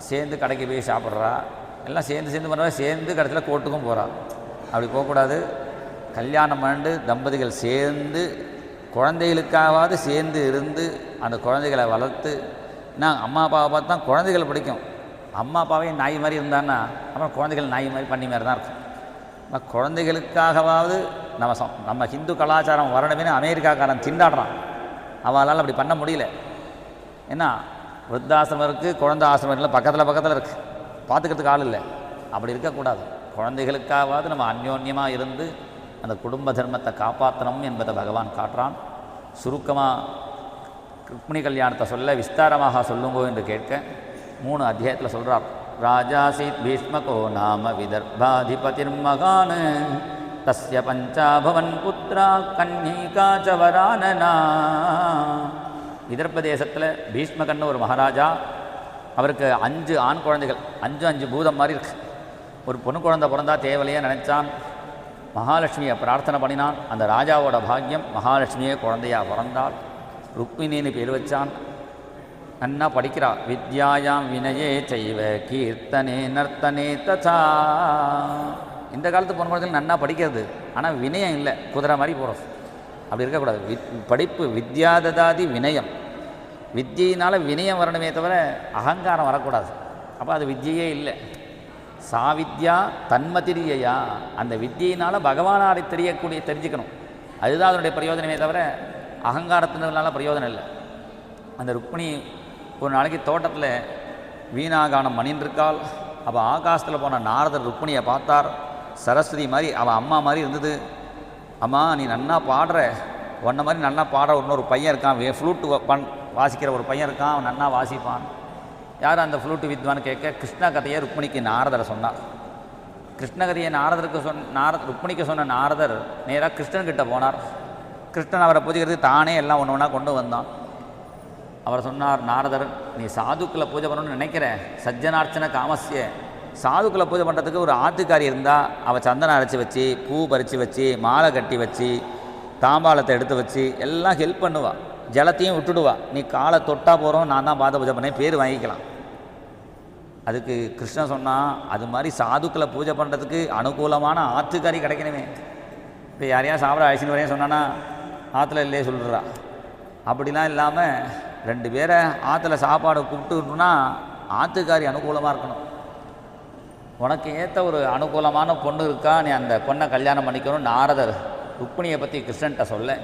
சேர்ந்து கடைக்கு போய் சாப்பிட்றா, எல்லாம் சேர்ந்து பண்ணுறா, சேர்ந்து கடைசியில் கோர்ட்டுக்கும் போகிறா. அப்படி போகக்கூடாது. கல்யாணம் பண்ணிட்டு தம்பதிகள் சேர்ந்து குழந்தைகளுக்காவது சேர்ந்து இருந்து அந்த குழந்தைகளை வளர்த்து. நான் அம்மா அப்பாவை பார்த்து தான் குழந்தைகள் பிடிக்கும். அம்மா அப்பாவே நாய் மாதிரி இருந்தான்னா அப்புறம் குழந்தைகள் நாய் மாதிரி பண்ணி மாதிரி தான் இருக்கும். ஆனால் குழந்தைகளுக்காகவாவது நம்ம ஹிந்து கலாச்சாரம் வரணுமே அமெரிக்காக்காரன் திண்டாடுறான். அவளால் அப்படி பண்ண முடியல. ஏன்னா விருத்தாசிரமம் இருக்குது, குழந்தை ஆசிரமம் இல்லை, பக்கத்தில் இருக்குது, பார்த்துக்கிறதுக்கு ஆள் இல்லை. அப்படி இருக்கக்கூடாது. குழந்தைகளுக்காகவாவது நம்ம அந்யோன்யமாக இருந்து அந்த குடும்ப தர்மத்தை காப்பாற்றணும் என்பதை பகவான் காட்டுறான். சுருக்கமாக ருக்மிணி கல்யாணத்தை சொல்ல விஸ்தாரமாக சொல்லுங்கோ என்று கேட்க 3 அத்தியாயத்தில் சொல்கிறார். ராஜாசீத் பீஷ்மகோ நாம விதர்பாதிபதிர் மகான் தஸ்ய பஞ்சாபவன் புத்ரா கன்னிகாச்ச வரானனா. விதர்ப தேசத்தில் பீஷ்மகன்னு ஒரு மகாராஜா. அவருக்கு 5 ஆண் குழந்தைகள், 5 பூதம் மாதிரி இருக்கு. ஒரு பொண்ணு குழந்தை பிறந்தா தேவலையே நினச்சான். மகாலட்சுமியை பிரார்த்தனை பண்ணினான். அந்த ராஜாவோட பாக்கியம் மகாலட்சுமியே குழந்தையாக பிறந்தாள். ருக்மிணின்னு பேர் வச்சான். நன்னா படிக்கிறா. வித்யாயாம் வினயே செய்வ கீர்த்தனே நர்த்தனே தசா. இந்த காலத்து பொண்ணு குழந்தைகள் நன்னா படிக்கிறது, ஆனால் வினயம் இல்லை, குதிரை மாதிரி போகிறது. அப்படி இருக்கக்கூடாது. படிப்பு வித்யாததாதி வினயம். வித்தியினால் வினயம் வரணுமே தவிர அகங்காரம் வரக்கூடாது. அப்போ அது வித்தியே இல்லை. சாவித்யா தன்மதிரியா. அந்த வித்தியினால் பகவானாரை தெரிஞ்சுக்கணும். அதுதான் அதனுடைய பிரயோஜனமே தவிர அகங்காரத்தினால பிரயோஜனம் இல்லை. அந்த ருக்மிணி ஒரு நாளைக்கு தோட்டத்தில் வீணாகானம் பண்ணின்றிருக்காள். அப்போ ஆகாசத்தில் போன நாரதர் ருக்மிணியை பார்த்தார். சரஸ்வதி மாதிரி அவள் அம்மா மாதிரி இருந்தது. அம்மா நீ நன்னா பாடுற, உன்ன மாதிரி நல்லா பாடுற இன்னொரு பையன் இருக்கான், ஃப்ளூட்டு வாசிக்கிற ஒரு பையன் இருக்கான், அவன் நன்னா வாசிப்பான். யார் அந்த ஃப்ளூட்டு வித்வான்னு கேட்க கிருஷ்ணா கதையை ருக்மிணிக்கு நாரதரை சொன்னார். கிருஷ்ணகதியை ருக்மிணிக்கு சொன்ன நாரதர் நேராக கிருஷ்ணன்கிட்ட போனார். கிருஷ்ணன் அவரை பூஜைக்கிறதுக்கு தானே எல்லாம் ஒன்று ஒன்றா கொண்டு வந்தான். அவர் சொன்னார், நாரதர், நீ சாதுக்களை பூஜை பண்ணணும்னு நினைக்கிற, சஜ்ஜனார்ச்சன காமஸ்ய, சாதுக்களை பூஜை பண்ணுறதுக்கு ஒரு ஆத்துக்காரி இருந்தால் அவள் சந்தனம் அரைச்சி வச்சு, பூ பறித்து வச்சு, மாலை கட்டி வச்சு, தாம்பாளத்தை எடுத்து வச்சு எல்லாம் ஹெல்ப் பண்ணுவாள், ஜலத்தையும் விட்டுடுவா. நீ காலை தொட்டா போகிறோம், நான் தான் பாத பூஜை பண்ணேன், பேர் வாங்கிக்கலாம். அதுக்கு கிருஷ்ணன் சொன்னால், அது மாதிரி சாதுக்களை பூஜை பண்ணுறதுக்கு அனுகூலமான ஆத்துக்காரி கிடைக்கணுமே. இப்போ யாரையா சாப்பிட அழைச்சின்னு வரையும் சொன்னான்னா ஆற்றுல இல்லையே சொல்கிறா. அப்படிலாம் இல்லாமல் 2 பேரை ஆற்றுல சாப்பாடு கூப்பிட்டுனா ஆத்துக்காரி அனுகூலமாக இருக்கணும். உனக்கு ஏற்ற ஒரு அனுகூலமான பொண்ணு இருக்கா, நீ அந்த பொண்ணை கல்யாணம் பண்ணிக்கணும். நாரதர் ருக்மிணியை பற்றி கிருஷ்ணன்ட்ட சொல்ல,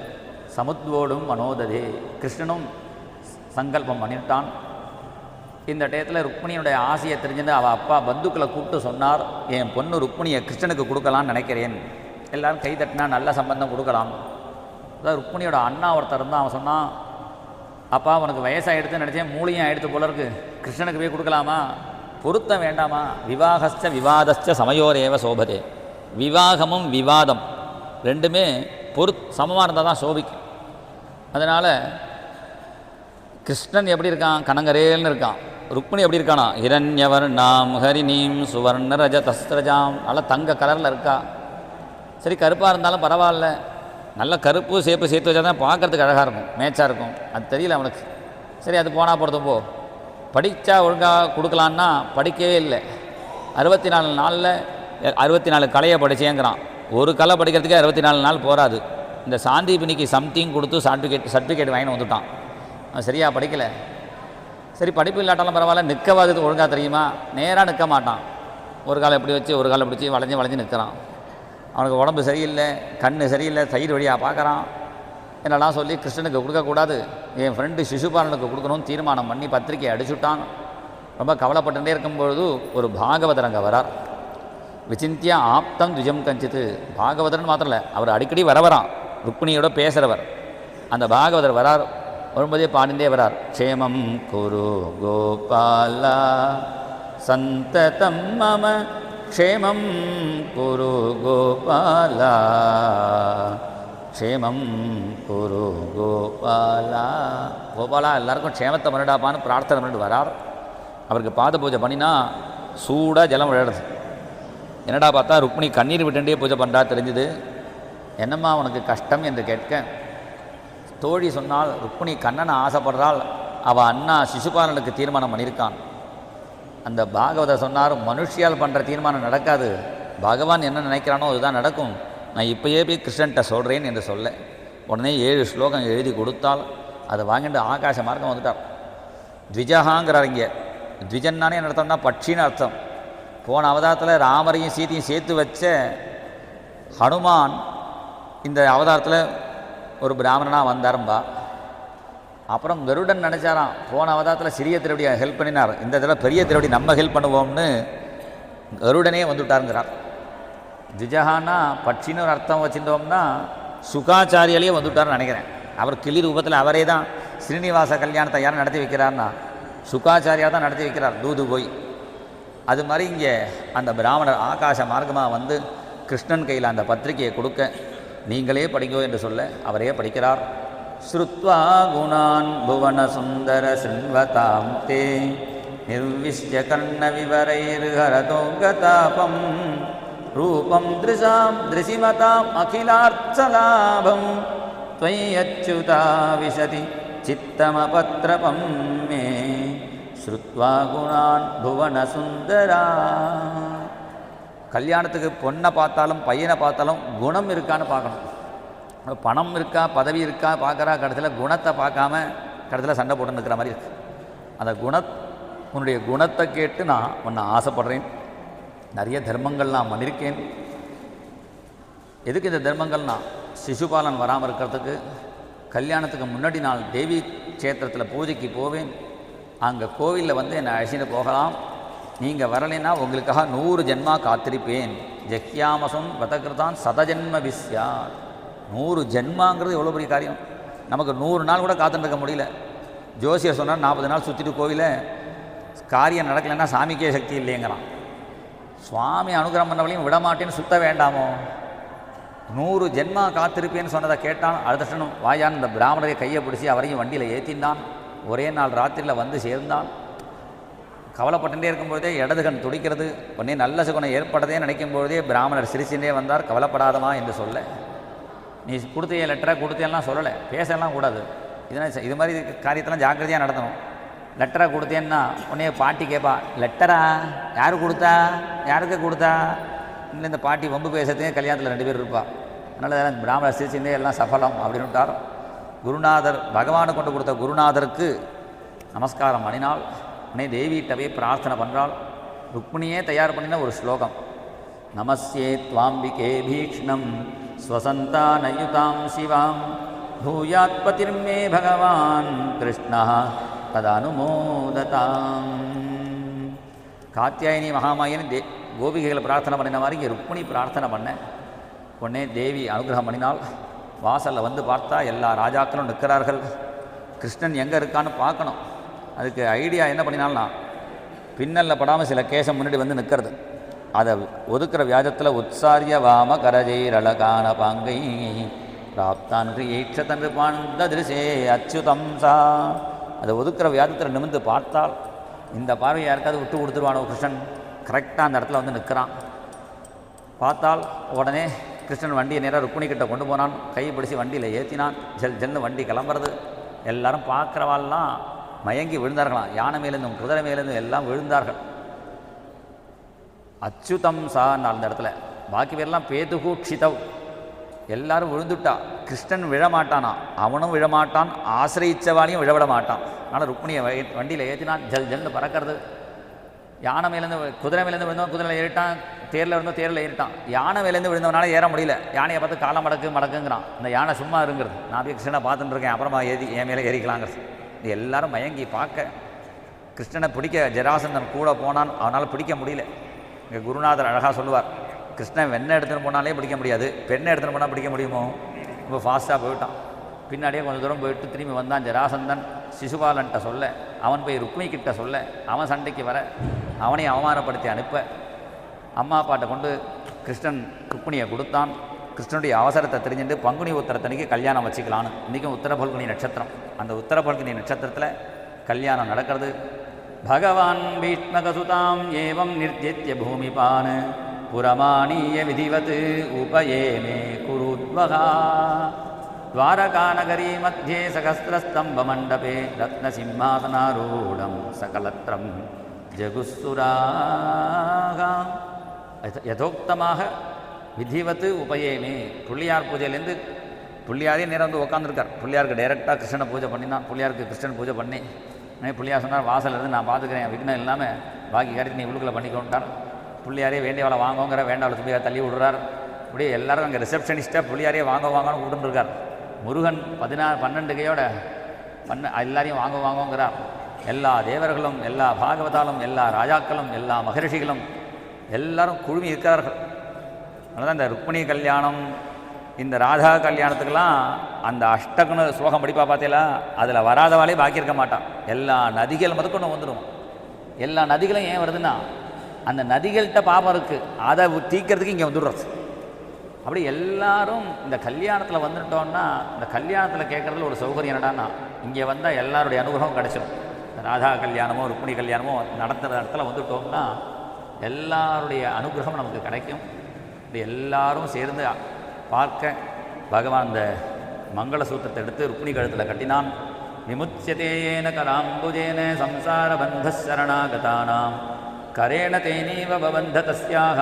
சமுத்வோடும் மனோததே, கிருஷ்ணனும் சங்கல்பம் பண்ணிட்டான். இந்த டயத்தில் ருக்மிணியுடைய ஆசையை தெரிஞ்சுட்டு அவள் அப்பா பந்துக்களை கூப்பிட்டு சொன்னார், என் பொண்ணு ருக்மிணியை கிருஷ்ணனுக்கு கொடுக்கலான்னு நினைக்கிறேன். எல்லோரும் கை தட்டினா நல்ல சம்பந்தம் கொடுக்கலாம். அதாவது ருக்மிணியோட அண்ணா ஒருத்தர் இருந்தால் அவன் சொன்னான், அப்பா உனக்கு வயசாகிடுதுன்னு நினச்சேன், மூலியம் ஆகிடுத்து போல இருக்கு, கிருஷ்ணனுக்கு போய் கொடுக்கலாமா, பொருத்தம் வேண்டாமா? விவாகஸ்ச விவாதஸ்ச சமயோரேவ சோபதே, விவாகமும் விவாதம் ரெண்டுமே சமமாக இருந்தால் தான் சோபிக்கும். அதனால் கிருஷ்ணன் எப்படி இருக்கான், கனங்கரேல்னு இருக்கான். ருக்மிணி எப்படி இருக்கானா, இரண்யவர்ணாம் ஹரிணீம் சுவர்ண ரஜதஸ்திரஜாம், நல்லா தங்க கலரில் இருக்கா. சரி, கருப்பாக இருந்தாலும் பரவாயில்ல, நல்ல கருப்பு சேப்பு சேர்த்து வச்சா தான் பார்க்குறதுக்கு அழகாக இருக்கும், மேட்சாக இருக்கும். அது தெரியல அவனுக்கு. சரி, அது போனால் போகிறதும் போ. படித்தா ஒழுங்காக கொடுக்கலான்னா படிக்கவே இல்லை. 64 நாளில் 64 கலையை படித்தேங்கிறான். ஒரு கலை படிக்கிறதுக்கே 64 நாள் போகாது. இந்த சாந்தீபினிக்கு சம்திங் கொடுத்து சர்டிஃபிகேட் வாங்கின்னு வந்துட்டான். அவன் சரியாக படிக்கலை. சரி, படிப்பு இல்லாட்டாலும் பரவாயில்ல, நிற்கவாது ஒழுங்காக தெரியுமா, நேராக நிற்க மாட்டான். ஒரு காலை எப்படி வச்சு ஒரு காலை பிடிச்சி வளைஞ்சு நிற்கிறான். அவனுக்கு உடம்பு சரியில்லை, கண் சரியில்லை, தயிர் வழியாக பார்க்குறான். என்னெல்லாம் சொல்லி கிருஷ்ணனுக்கு கொடுக்கக்கூடாது, என் ஃப்ரெண்டு சிசுபாலனுக்கு கொடுக்கணும்னு தீர்மானம் பண்ணி பத்திரிக்கையை அடிச்சுட்டான். ரொம்ப கவலைப்பட்டுட்டே இருக்கும்பொழுது ஒரு பாகவதர் அங்கே வரார். விசிந்தியா ஆப்தம் துஜம் கஞ்சித்து, பாகவதர்னு மாத்திரம் இல்லை, அவர் அடிக்கடி வரவரான், ருக்மிணியோட பேசுகிறவர். அந்த பாகவதர் வரார். வரும்போதே பாடிண்டே வரார், க்ஷேமம் குரு கோபாலா சந்ததம் மம க்ஷேமம் குரு கோபாலா க்ஷேமம் குரு கோபாலா. கோபாலா எல்லாருக்கும் க்ஷேமத்தை பண்ணிடாப்பான்னு பிரார்த்தனை பண்ணிட்டு வரார். அவருக்கு பாத பூஜை பண்ணினா சூடாக ஜலம் விளையாடுது. என்னடா பார்த்தா ருக்மிணி கண்ணீர் விட்டுண்டே பூஜை பண்ணுறா தெரிஞ்சுது. என்னம்மா உனக்கு கஷ்டம் என்று கேட்க, தோழி சொன்னால் ருக்மிணி கண்ணனை ஆசைப்படுறாள், அவள் அண்ணா சிசுபாலனுக்கு தீர்மானம் பண்ணியிருக்கான். அந்த பாகவதர் சொன்னார், மனுஷியால் பண்ணுற தீர்மானம் நடக்காது, பகவான் என்ன நினைக்கிறானோ அதுதான் நடக்கும், நான் இப்போயே போய் கிருஷ்ணன்ட்ட சொல்கிறேன் என்று சொல்ல, உடனே 7 ஸ்லோகம் எழுதி கொடுத்தால் அதை வாங்கிட்டு ஆகாச மார்க்கம் வந்துட்டார். த்விஜகாங்கிறார். இங்கே த்விஜன்னானே என்ன அர்த்தம்னா பட்சின்னு அர்த்தம். போன அவதாரத்தில் ராமரையும் சீத்தையும் சேர்த்து வச்ச ஹனுமான் இந்த அவதாரத்தில் ஒரு பிராமணனாக வந்தாரும்பா. அப்புறம் கருடன் நினச்சாராம், போன அவதாரத்தில் சிறிய திருவடியை ஹெல்ப் பண்ணினார், இந்த தடவை பெரிய திருவடி நம்ம ஹெல்ப் பண்ணுவோம்னு கருடனே வந்துவிட்டாருங்கிறார். திஜஹானா பட்சின்னு ஒரு அர்த்தம் வச்சுட்டோம்னா சுகாச்சாரியாலேயே வந்துவிட்டார்னு நினைக்கிறேன். அவர் கிளி ரூபத்தில் அவரே தான் ஸ்ரீனிவாச கல்யாணத்தை யாரும் நடத்தி வைக்கிறார்னா சுகாச்சாரியா தான் நடத்தி வைக்கிறார், தூது போய். அது மாதிரி இங்கே அந்த பிராமணர் ஆகாச மார்க்கமாக வந்து கிருஷ்ணன் கையில் அந்த பத்திரிகையை கொடுக்க, நீங்களே படிங்கோ என்று சொல்ல அவரே படிக்கிறார். ஸ்ருத்வா குணான் புவன சுந்தர சின்வதாம் தே நிர்விஷ்ய கர்ண விவரைர்ஹரதோ கதாபம் ரூபம் திருஷாம் திருஷிமதாம் அகிலார்த்தலாபம் த்வய்யச்சுதா விசதி சித்தமபத்ரபம் மே ஸ்ருத்வா குணான் புவன சுந்தரா. கல்யாணத்துக்கு பொண்ணை பார்த்தாலும் பையனை பார்த்தாலும் குணம் இருக்கான்னு பார்க்கணும். பணம் இருக்கா பதவி இருக்கா பார்க்குறா, கடைசியில் குணத்தை பார்க்காம கடைசியில் சண்டை போட்டு நிற்கிற மாதிரி இருக்குது. அந்த உன்னுடைய குணத்தை கேட்டு நான் உன்னை ஆசைப்படுறேன், நிறைய தர்மங்கள் நான் பண்ணியிருக்கேன். எதுக்கு இந்த தர்மங்கள்னா, சிசுபாலன் வராமல் இருக்கிறதுக்கு, கல்யாணத்துக்கு முன்னாடி நான் தேவி க்ஷேத்திரத்தில் பூஜைக்கு போவேன், அங்கே கோவிலில் வந்து என்னை அழைச்சிட்டு போகலாம், நீங்கள் வரலைன்னா உங்களுக்காக 100 ஜென்மா காத்திருப்பேன். ஜக்கியாமசம் வதகிருதான் சதஜென்ம விஸ்யாத். 100 ஜென்மாங்கிறது எவ்வளோ பெரிய காரியம். நமக்கு 100 நாள் கூட காத்துருக்க முடியல. ஜோசியர் சொன்னால் 40 நாள் சுற்றிட்டு கோவில காரியம் நடக்கலைன்னா சாமிக்கே சக்தி இல்லைங்கிறான். சுவாமி அனுகிரகம் பண்ணவளையும் விடமாட்டேன்னு சுத்த வேண்டாமோ? 100 ஜென்மா காத்திருப்பேன்னு சொன்னதை கேட்டான். அடுத்த க்ஷணம் வாயான் இந்த பிராமணரை கையை பிடிச்சி அவரையும் வண்டியில் ஏற்றினான். ஒரே நாள் ராத்திரியில் வந்து சேர்ந்தான். கவலைப்பட்டுட்டே இருக்கும்பொழுதே இடது கண் துடிக்கிறது. உடனே நல்ல சுகுணம் ஏற்பட்டதே நினைக்கும் பொழுதே பிராமணர் சிரிச்சுட்டே வந்தார். கவலைப்படாதமா என்று சொல்ல, நீ கொடுத்தைய லெட்டரை கொடுத்தேன்னா சொல்லலை, பேசலாம் கூடாது. இது மாதிரி காரியத்தெல்லாம் ஜாக்கிரதையாக நடத்தணும். லெட்டரை கொடுத்தேன்னா உடனே பாட்டி கேட்பா, லெட்டரா யார் கொடுத்தா, யாருக்கு கொடுத்தா? இன்னும் இந்த பாட்டி வம்பு பேசுறதே கல்யாணத்தில் 2 பேர் இருப்பா. அதனால் பிராமணர் சிரிச்சுட்டே எல்லாம் சஃபலம் அப்படின்னு விட்டார். குருநாதர் பகவானு கொண்டு கொடுத்த குருநாதருக்கு நமஸ்காரம் பண்ணினாள். உடனே தேவியிட்டவே பிரார்த்தனை பண்ணுறாள். ருக்மிணியே தயார் பண்ணின ஒரு ஸ்லோகம், நமஸ்யே த்வாம்பிகே பீக்ஷ்ணம் ஸ்வசந்தானயுதாம் சிவாம் பூயாத் பதிர்மே பகவான் கிருஷ்ணா ததனுமோததாம். காத்தியாயினி மகாமாயின்னு கோபிகைகளை பிரார்த்தனை பண்ணின மாதிரி இங்கே ருக்மிணி பிரார்த்தனை பண்ண உடனே தேவி அனுகிரகம் பண்ணினாள். வாசலில் வந்து பார்த்தா எல்லா ராஜாக்களும் நிற்கிறார்கள். கிருஷ்ணன் எங்கே இருக்கான்னு பார்க்கணும். அதுக்கு ஐடியா என்ன பண்ணினால்னா, பின்னலில் படாமல் சில கேசம் முன்னாடி வந்து நிற்கிறது. அதை ஒதுக்குற வியாஜத்தில் உற்சாரிய வாம கரஜைரழகான பாங்கை பிராப்தான் ஈட்சதன்று பாண்ட திருசே அச்சுதம் சா. அதை ஒதுக்குற வியாஜத்தில் நிமிர்ந்து பார்த்தால் இந்த பார்வை யாருக்காவது விட்டு கொடுத்துருவானோ கிருஷ்ணன். கரெக்டாக அந்த இடத்துல வந்து நிற்கிறான். பார்த்தால் உடனே கிருஷ்ணன் வண்டியை நேராக ருக்மிணி கிட்ட கொண்டு போனான். கையை பிடிச்சி வண்டியில் ஏற்றினான். ஜெல்னு வண்டி கிளம்புறது. எல்லாரும் பார்க்குறவாள்லாம் மயங்கி விழுந்தார்களாம். யானை மேலேருந்தும் குதிரை மேலேருந்தும் எல்லாம் விழுந்தார்கள். அச்சுதம் சான்னு அந்த இடத்துல பாக்கி பேரெல்லாம் பேதுகூட்சிதவ், எல்லாரும் விழுந்துட்டா. கிருஷ்ணன் விழமாட்டானா, அவனும் விழமாட்டான், ஆசிரியிச்சவாளையும் விழவிட மாட்டான். அதனால் ருக்மிணியை வண்டியில் ஏற்றினான். ஜல்னு பறக்கிறது. யானை மேலேருந்து குதிரை மேலேருந்து விழுந்தவன் குதிரையில் ஏறிட்டான், தேரில் இருந்தோம் தேரில் ஏறிட்டான். யானை மேலேருந்து விழுந்தவனால ஏற முடியல. யானையை பார்த்து காலம் மடக்குங்கிறான். இந்த யானை சும்மா இருங்கிறது. நான் போய் கிருஷ்ணனை பார்த்துட்டு இருக்கேன், அப்புறமா என் மேலே ஏறிக்கலாங்கிறது. இது எல்லாரும் மயங்கி பார்க்க கிருஷ்ணனை பிடிக்க ஜராசந்தன் கூட போனான். அவனால் பிடிக்க முடியல. இங்கே குருநாதர் அழகாக சொல்லுவார், கிருஷ்ணன் வெண்ணெய் எடுத்துகிட்டு போனாலே பிடிக்க முடியாது, பெண்ணை எடுத்துகிட்டு போனால் பிடிக்க முடியுமோ? ரொம்ப ஃபாஸ்ட்டாக போயிட்டான். பின்னாடியே கொஞ்சம் தூரம் போயிட்டு திரும்பி வந்தான். ஜராசந்தன் சிசுபாலன்ட்ட சொல்ல, அவன் போய் ருக்மிணி கிட்ட சொல்ல, அவன் சண்டைக்கு வர, அவனையும் அவமானப்படுத்தி அனுப்ப, அம்மா அப்பாட்ட கொண்டு கிருஷ்ணன் ருக்மிணியை கொடுத்தான். கிருஷ்ணனுடைய அவசரத்தை தெரிஞ்சுட்டு பங்குனி உத்தரத்தன்னைக்கு கல்யாணம் வச்சுக்கலான்னு. இன்றைக்கும் உத்தர பல்குனி நட்சத்திரம். அந்த உத்தர பல்குனி நட்சத்திரத்தில் கல்யாணம் நடக்கிறது. பகவான் பீஷ்மகசுதாம் ஏவம் நிர்ஜித்ய பூமிபான் புரமாணீய விதிவத் உபயேமே குருத்வகா துவாரகாநகரி மத்தியே சகஸ்ரஸ்தம்ப மண்டபே ரத்னசிம்மாசனாரூடம் சகலத்ரம் ஜகுசுராகா. யதோக்தமாக விதிவத்து உபயேமே. பிள்ளையார் பூஜையிலேருந்து பிள்ளையாரே நேரம் வந்து உட்காந்துருக்கார். பிள்ளையாருக்கு டைரெக்டாக கிருஷ்ணனை பூஜை பண்ணினான். பிள்ளையாருக்கு கிருஷ்ணன் பூஜை பண்ணி பிள்ளையார் சொன்னார், வாசலிருந்து நான் பார்த்துக்கிறேன், விக்னம் இல்லாமல் பாக்கி காரியத்தை நீ உள்ளுக்குள்ளே பண்ணிக்கொண்டார். பிள்ளையாரே வேண்டியவளை வாங்குங்கிற வேண்டாவளை தும்பியாக தள்ளி விடுறார். இப்படியே எல்லோரும் அங்கே ரிசப்ஷனிஸ்ட்டாக பிள்ளையாரே வாங்கன்னு கூப்பிட்டுருக்கார். முருகன் 12 கையோட எல்லாரையும் வாங்குங்கிறார். எல்லா தேவர்களும், எல்லா பாகவதாலும், எல்லா ராஜாக்களும், எல்லா மகரிஷிகளும் எல்லாரும் குழுமி இருக்கிறார்கள். அதனால தான் இந்த ருக்மிணி கல்யாணம், இந்த ராதா கல்யாணத்துக்கெல்லாம் அந்த அஷ்டகுண ஸ்லோகம் படிப்பா பார்த்தீங்களா, அதில் வராதவாளே பாக்கி இருக்க மாட்டான். எல்லா நதிகள் முதற்கொண்டு வந்துடும். எல்லா நதிகளும் ஏன் வருதுன்னா, அந்த நதிகள்கிட்ட பாபம் இருக்குது, அதை தீக்கிறதுக்கு இங்கே வந்துடுறது. அப்படி எல்லாரும் இந்த கல்யாணத்தில் வந்துட்டோன்னா, இந்த கல்யாணத்தில் கேட்குறதுல ஒரு சௌகரியம் என்னடான்னா, இங்கே வந்தால் எல்லாருடைய அனுகிரகம் கிடைச்சிடும். ராதா கல்யாணமோ ருக்மிணி கல்யாணமோ நடத்துகிற இடத்துல வந்துட்டோம்னா எல்லாருடைய அனுகிரகம் நமக்கு கிடைக்கும். இப்படி எல்லாரும் சேர்ந்து பார்க்க பகவான் இந்த மங்கள சூத்திரத்தை எடுத்து ருக்மிணி கழுத்தில் கட்டினான். விமுச்சியதேன கராம்புஜேன சம்சார பந்த சரணாகதானாம் கரேண தேனீவ பவந்த தஸ்யாக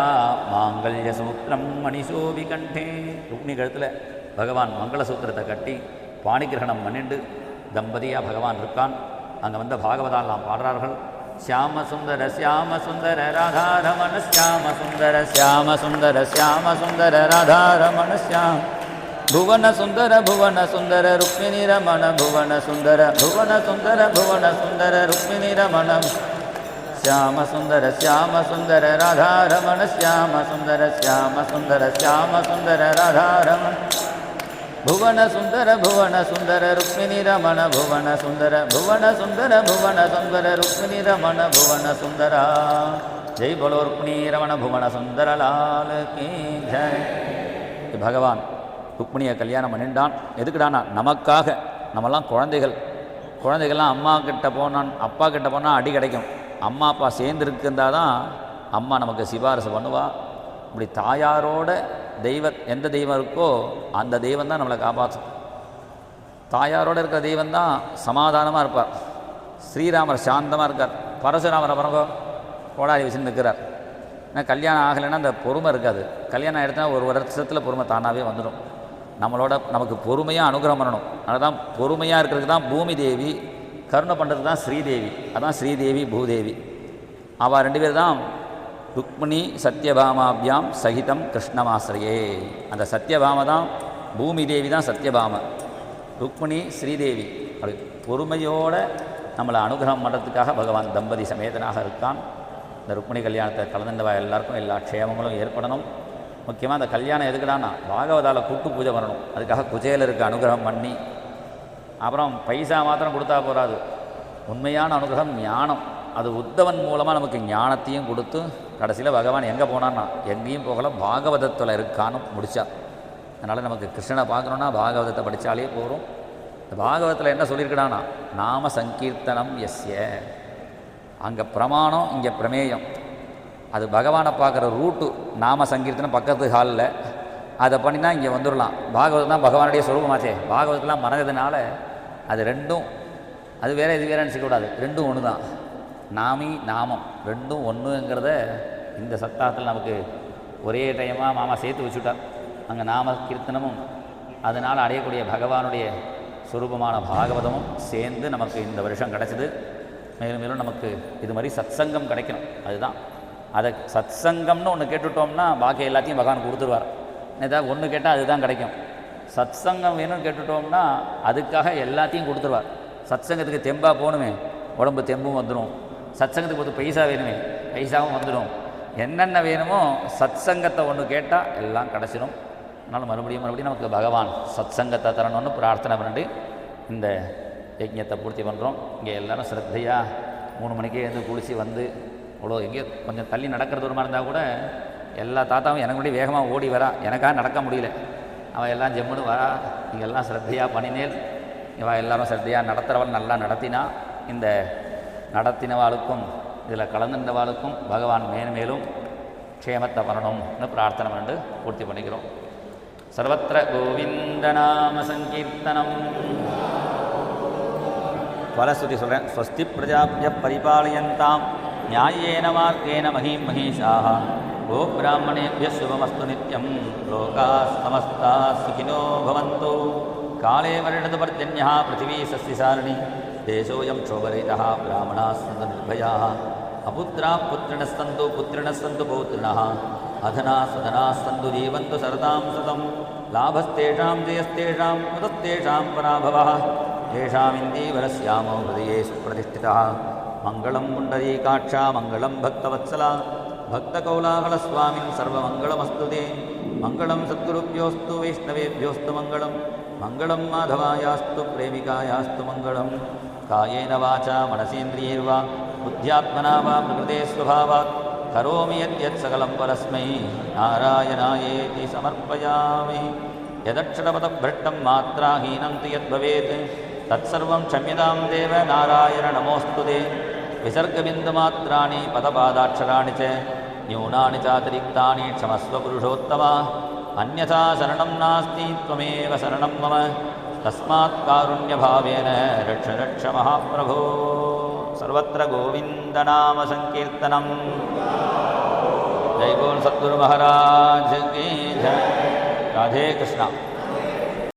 மாங்கல்ய சூத்திரம் மணிசோபி கண்டே. ருக்மிணி கழுத்தில் பகவான் மங்கள சூத்திரத்தை கட்டி பாணிகிரகணம் பண்ணிண்டு தம்பதியாக பகவான் இருக்கான். அங்கே வந்த பாகவதாலாம் பாடுறார்கள். श्याम सुंदर राधारमण श्याम सुंदर राधारमण श्याम भुवन सुंदर रुक्मिणी रमण भुवन सुंदर रुक्मिणी रमण श्याम सुंदर राधारमण श्याम सुंदर राधारमण भुवन सुंदर रुक्मिणी रमण भुवन सुंदर रुक्मिणी रमण भुवन सुंदरा ஜெய் போலோ ருக்மிணீ ரமண புவன சுந்தரலால் கீ ஜெய். பகவான் ருக்மிணியை கல்யாணம் பண்ணிட்டான். எதுக்குடானா நமக்காக. நம்மெல்லாம் குழந்தைகள்லாம் அம்மா கிட்ட போனான் அப்பா கிட்ட போனால் அடி கிடைக்கும். அம்மா அப்பா சேர்ந்துருக்குந்தா தான் அம்மா நமக்கு சிபாரிசு பண்ணுவா. இப்படி தாயாரோட எந்த தெய்வம் இருக்கோ அந்த தெய்வம் தான் நம்மளை காப்பாற்றும். தாயாரோடு இருக்கிற தெய்வம் தான் சமாதானமாக இருப்பார். ஸ்ரீராமர் சாந்தமாக இருக்கார். பரசுராமரை பிறகு கோடாரி வச்சுன்னு நிற்கிறார். ஏன்னா கல்யாணம் ஆகலைன்னா அந்த பொறுமை இருக்காது. கல்யாணம் ஆகிடுச்சுன்னா ஒரு வருஷத்தில் பொறுமை தானாகவே வந்துடும். நமக்கு பொறுமையாக அனுகிரகம் பண்ணணும். அதுதான் பொறுமையாக இருக்கிறதுக்கு தான் பூமி தேவி, கருணை பண்ணுறதுக்கு தான் ஸ்ரீதேவி. அதான் ஸ்ரீதேவி பூதேவி. அவள் 2 பேர் தான் ருக்மிணி சத்யபாமாபியாம் சகிதம் கிருஷ்ணமாசிரியே. அந்த சத்யபாம தான் பூமி தேவி தான் சத்யபாம, ருக்மிணி ஸ்ரீதேவி. அப்படி பொறுமையோடு நம்மளை அனுகிரகம் பண்ணுறதுக்காக பகவான் தம்பதி சமேதனாக இருக்கான். இந்த ருக்மிணி கல்யாணத்தை கலந்துண்டவா எல்லாருக்கும் எல்லா க்ஷேமங்களும் ஏற்படணும். முக்கியமாக அந்த கல்யாணம் எதுக்குடான்னா பாகவதால் கூட்டு பூஜை பண்ணணும். அதுக்காக குஜேலருக்கு அனுகிரகம் பண்ணி, அப்புறம் பைசா மாத்திரம் கொடுத்தா போகாது. உண்மையான அனுகிரகம் ஞானம். அது உத்தவன் மூலமாக நமக்கு ஞானத்தையும் கொடுத்து கடைசியில் பகவான் எங்கே போனான்னா எங்கேயும் போகல, பாகவதத்தில் இருக்கான்னு முடித்தார். அதனால் நமக்கு கிருஷ்ணனை பார்க்கணுன்னா பாகவதத்தை படித்தாலே போகிறோம். இந்த பாகவதத்தில் என்ன சொல்லியிருக்கடானா நாம சங்கீர்த்தனம் எஸ்ய. அங்கே பிரமாணம், இங்கே பிரமேயம். அது பகவானை பார்க்குற ரூட்டு. நாம சங்கீர்த்தனம் பக்கத்து ஹாலில் அதை பண்ணினா இங்கே வந்துடலாம். பாகவதம் தான் பகவானுடைய சொரூபமாச்சே. பாகவதத்தெலாம் மறந்ததுனால அது ரெண்டும், அது வேறு இது வேறேன்னு செய்யக்கூடாது. ரெண்டும் ஒன்று தான். நாமி நாமம் ரெண்டும் ஒன்றுங்கிறத இந்த சப்தாகத்தில் நமக்கு ஒரே டைமாக மாமா சேர்த்து வச்சுட்டார். அங்கே நாம கீர்த்தனமும் அதனால் அடையக்கூடிய பகவானுடைய சுரூபமான பாகவதமும் சேர்ந்து நமக்கு இந்த வருஷம் கிடச்சிது. மேலும் மேலும் நமக்கு இது மாதிரி சத்சங்கம் கிடைக்கணும். அதுதான். அதை சத்சங்கம்னு ஒன்று கேட்டுவிட்டோம்னா பாக்கி எல்லாத்தையும் பகவான் கொடுத்துருவார். ஏதாவது ஒன்று கேட்டால் அதுதான் கிடைக்கும். சத்சங்கம் வேணும்னு கேட்டுவிட்டோம்னா அதுக்காக எல்லாத்தையும் கொடுத்துருவார். சத்சங்கத்துக்கு தெம்பாக போகணுமே, உடம்பு தெம்பும் வந்துடும். சத்சங்கத்துக்கு ஒரு பைசா வேணுமே, பைசாவும் வந்துடும். என்னென்ன வேணுமோ சத்சங்கத்தை ஒன்று கேட்டால் எல்லாம் கிடச்சிடும். அதனால் மறுபடியும் நமக்கு பகவான் சத்சங்கத்தை தரணும்னு பிரார்த்தனை பண்ணிட்டு இந்த யஜ்ஞத்தை பூர்த்தி பண்ணுறோம். இங்கே எல்லோரும் ஸ்ரத்தையாக 3 மணிக்கே எழுந்து குளித்து வந்து, அவ்வளோ எங்கேயோ கொஞ்சம் தள்ளி நடக்கிற தூரமாக இருந்தால் கூட எல்லா தாத்தாவும் எனக்கு முன்னாடி வேகமாக ஓடி வரா. எனக்காக நடக்க முடியல. அவள் எல்லாம் ஜம்முன்னு வரா. நீங்கள் எல்லாம் ஸ்ரத்தையாக பண்ணினேன். இவள் எல்லோரும் ஸ்ரத்தையாக நடத்துகிறவள் நல்லா நடத்தினா, இந்த நடத்தினவாளுக்கும் இதில் கலந்துன்றவாளுக்கும் பகவான் மேலும் க்ஷேமத்தை பண்ணணும்னு பிரார்த்தனை பண்ணிட்டு பூர்த்தி பண்ணிக்கிறோம். சர்வத்திர கோவிந்தநாம சங்கீர்த்தனம். பலஸ்ருதி சொல்கிறேன். ஸ்வஸ்தி பிரஜாப்ய பரிபாலயந்தாம் நியாயேன மார்கேன மஹீம் மஹீஷாः கோ பிராமணேभ्यः சுபமஸ்து நித்யம் லோகாः சமஸ்தாः சுகினோ பவन्तु. காலே வருணது பர்ஜன்யः பிருथिवी சஸ்யசாரிணி தேசோயம் க்ஷோபரहितः பிராமணாः சந்து நிர்பயாः அபுத்ராः புத்ரிணः சந்து புத்ரிணः சந்து பௌத்ரிணः அதனாः சதனாः சந்து ஜீவन्तु சரதாं சதம். லாபஸ்தேஷாம் ஜெயஸ்தேஷாம் உதஸ்தேஷாம் பராபவः येषामिन्दीवरस्यामो हृदये सुप्रतिष्ठितः. मङ्गलं पुण्डरीकाक्षा मङ्गलं भक्तवत्सला भक्तकौलाहलस्वामिन् सर्वमङ्गलमस्तु ते. मङ्गलं सद्गुरुभ्योऽस्तु वैष्णवेभ्योऽस्तु मङ्गलं. मङ्गलं माधवायास्तु प्रेमिकायास्तु मङ्गलं. कायेन वाचा मनसेन्द्रियैर्वा बुद्ध्यात्मना वा प्रकृते स्वभावात् करोमि यद्यत् सकलं परस्मै नारायणायेति समर्पयामि. यदक्षरपदभ्रष्टं मात्राहीनं तु यद्भवेत् तत्सर्वं क्षम्यतां देव नारायण नमोऽस्तु ते. विसर्गबिन्दुमात्राणि पदपादाक्षराणि च न्यूनानि चातिरिक्तानि क्षमस्व पुरुषोत्तमा. अन्यथा शरणं नास्ति त्वमेव शरणं मम. तस्मात् कारुण्यभावेन रक्ष रक्ष महाप्रभो. सर्वत्र गोविन्दनाम संकीर्तनं. जय बोल सद्गुरु महाराज की जय. राधे कृष्णा.